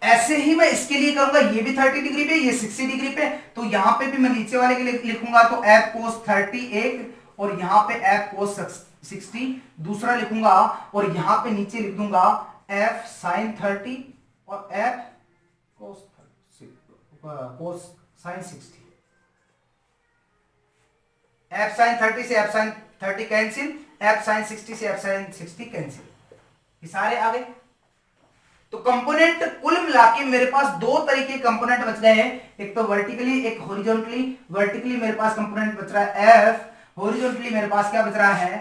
ऐसे ही मैं इसके लिए करूंगा, ये भी 30 डिग्री पे, ये 60 डिग्री पे, तो यहां पे भी मैं नीचे वाले के लिए लिखूंगा तो एफ कोस 30 एक और यहां पे एफ कोस 60 दूसरा लिखूंगा और यहां पे नीचे लिख दूंगा एफ साइन 30 और F cos sign 60। F sine 30 से F sine 30 cancel, F sine 60 से एफ साइन 60 कैंसिल, ये सारे आ गए। तो कंपोनेंट कुल मिला के मेरे पास दो तरीके कंपोनेंट बच गए हैं, एक तो वर्टिकली एक हॉरिजॉन्टली। वर्टिकली मेरे पास कंपोनेंट बच रहा है एफ, हॉरिजॉन्टली मेरे पास क्या बच रहा है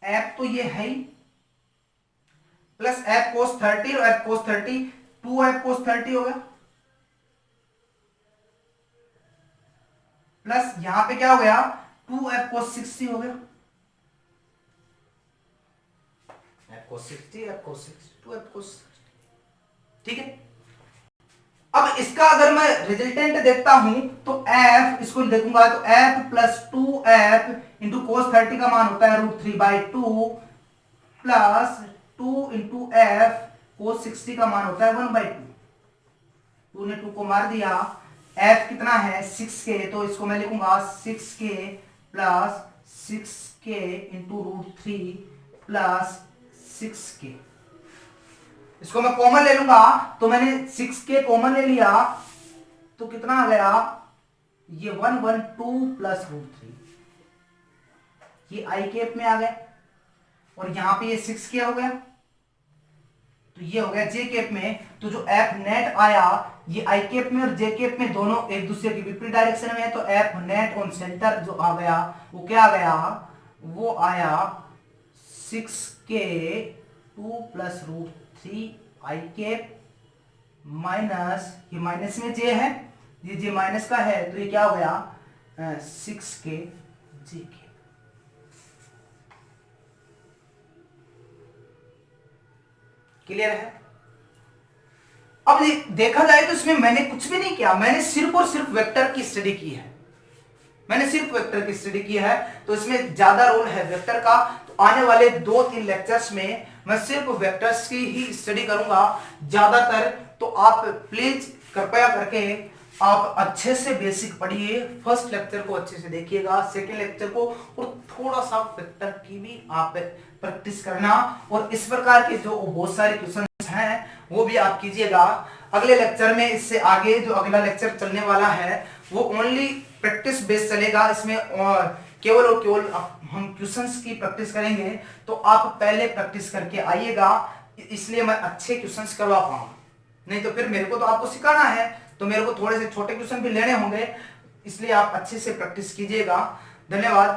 एफ, तो ये है ही प्लस एफ कोस 30 और एफ कोस 30, 2 एफ कोस 30 हो गया, प्लस यहां पे क्या हो गया 2 एफ कोस 60 हो गया, F cos 60 F cos 60 2 F cos, ठीक है। अब इसका अगर मैं रिजल्टेंट देखता हूं तो f इसको देखूंगा तो f plus 2f into cos 30 का मान होता है √3/2 प्लस 2 इंटू एफ कोस 60 का मान होता है 1/2। 2 ने 2 को मार दिया, f कितना है 6k, तो इसको मैं लिखूंगा 6k plus 6k into √3 plus 6k। इसको मैं कॉमन ले लूंगा तो मैंने 6k कॉमन ले लिया तो कितना आ गया ये 112 प्लस √3, ये आई कैप में आ गया और यहां पे ये 6k हो गया तो ये हो गया जे कैप में। तो जो एफ नेट आया ये आई कैप में और जे कैप में दोनों एक दूसरे की विपरीत डायरेक्शन में है, तो एफ नेट ऑन सेंटर जो आ गया वो क्या आ गया, वो आया 6k 2 प्लस √3 आई कैप माइनस, ये माइनस में जे है, ये जे माइनस का है तो ये क्या हो गया 6k जे के। क्लियर है। अब देखा जाए तो इसमें मैंने कुछ भी नहीं किया, मैंने सिर्फ और सिर्फ वेक्टर की स्टडी की है, मैंने सिर्फ वेक्टर की स्टडी की है। तो इसमें ज्यादा रोल है वेक्टर का। तो आने वाले 2-3 लेक्चर्स में मैं सिर्फ वेक्टर्स की ही स्टडी करूंगा ज्यादातर। तो आप प्लीज कृपया करके आप अच्छे से बेसिक पढ़िए, फर्स्ट लेक्चर को अच्छे से देखिएगा, सेकंड लेक्चर को, और थोड़ा सा वेक्टर की भी आप प्रैक्टिस करना, और इस प्रकार के जो बहुत सारे क्वेश्चन हैं वो भी आप कीजिएगा। अगले लेक्चर में इससे आगे जो अगला लेक्चर चलने वाला है वो ओनली प्रैक्टिस बेस्ड चलेगा। इसमें केवल और केवल हम क्वेश्चंस की प्रैक्टिस करेंगे। तो आप पहले प्रैक्टिस करके आइएगा, इसलिए मैं अच्छे क्वेश्चंस करवा पाऊँ, नहीं तो फिर मेरे को तो आपको सिखाना है, तो मेरे को थोड़े से छोटे क्वेश्चन भी लेने होंगे, इसलिए आप अच्छे से प्रैक्टिस कीजिएगा। धन्यवाद।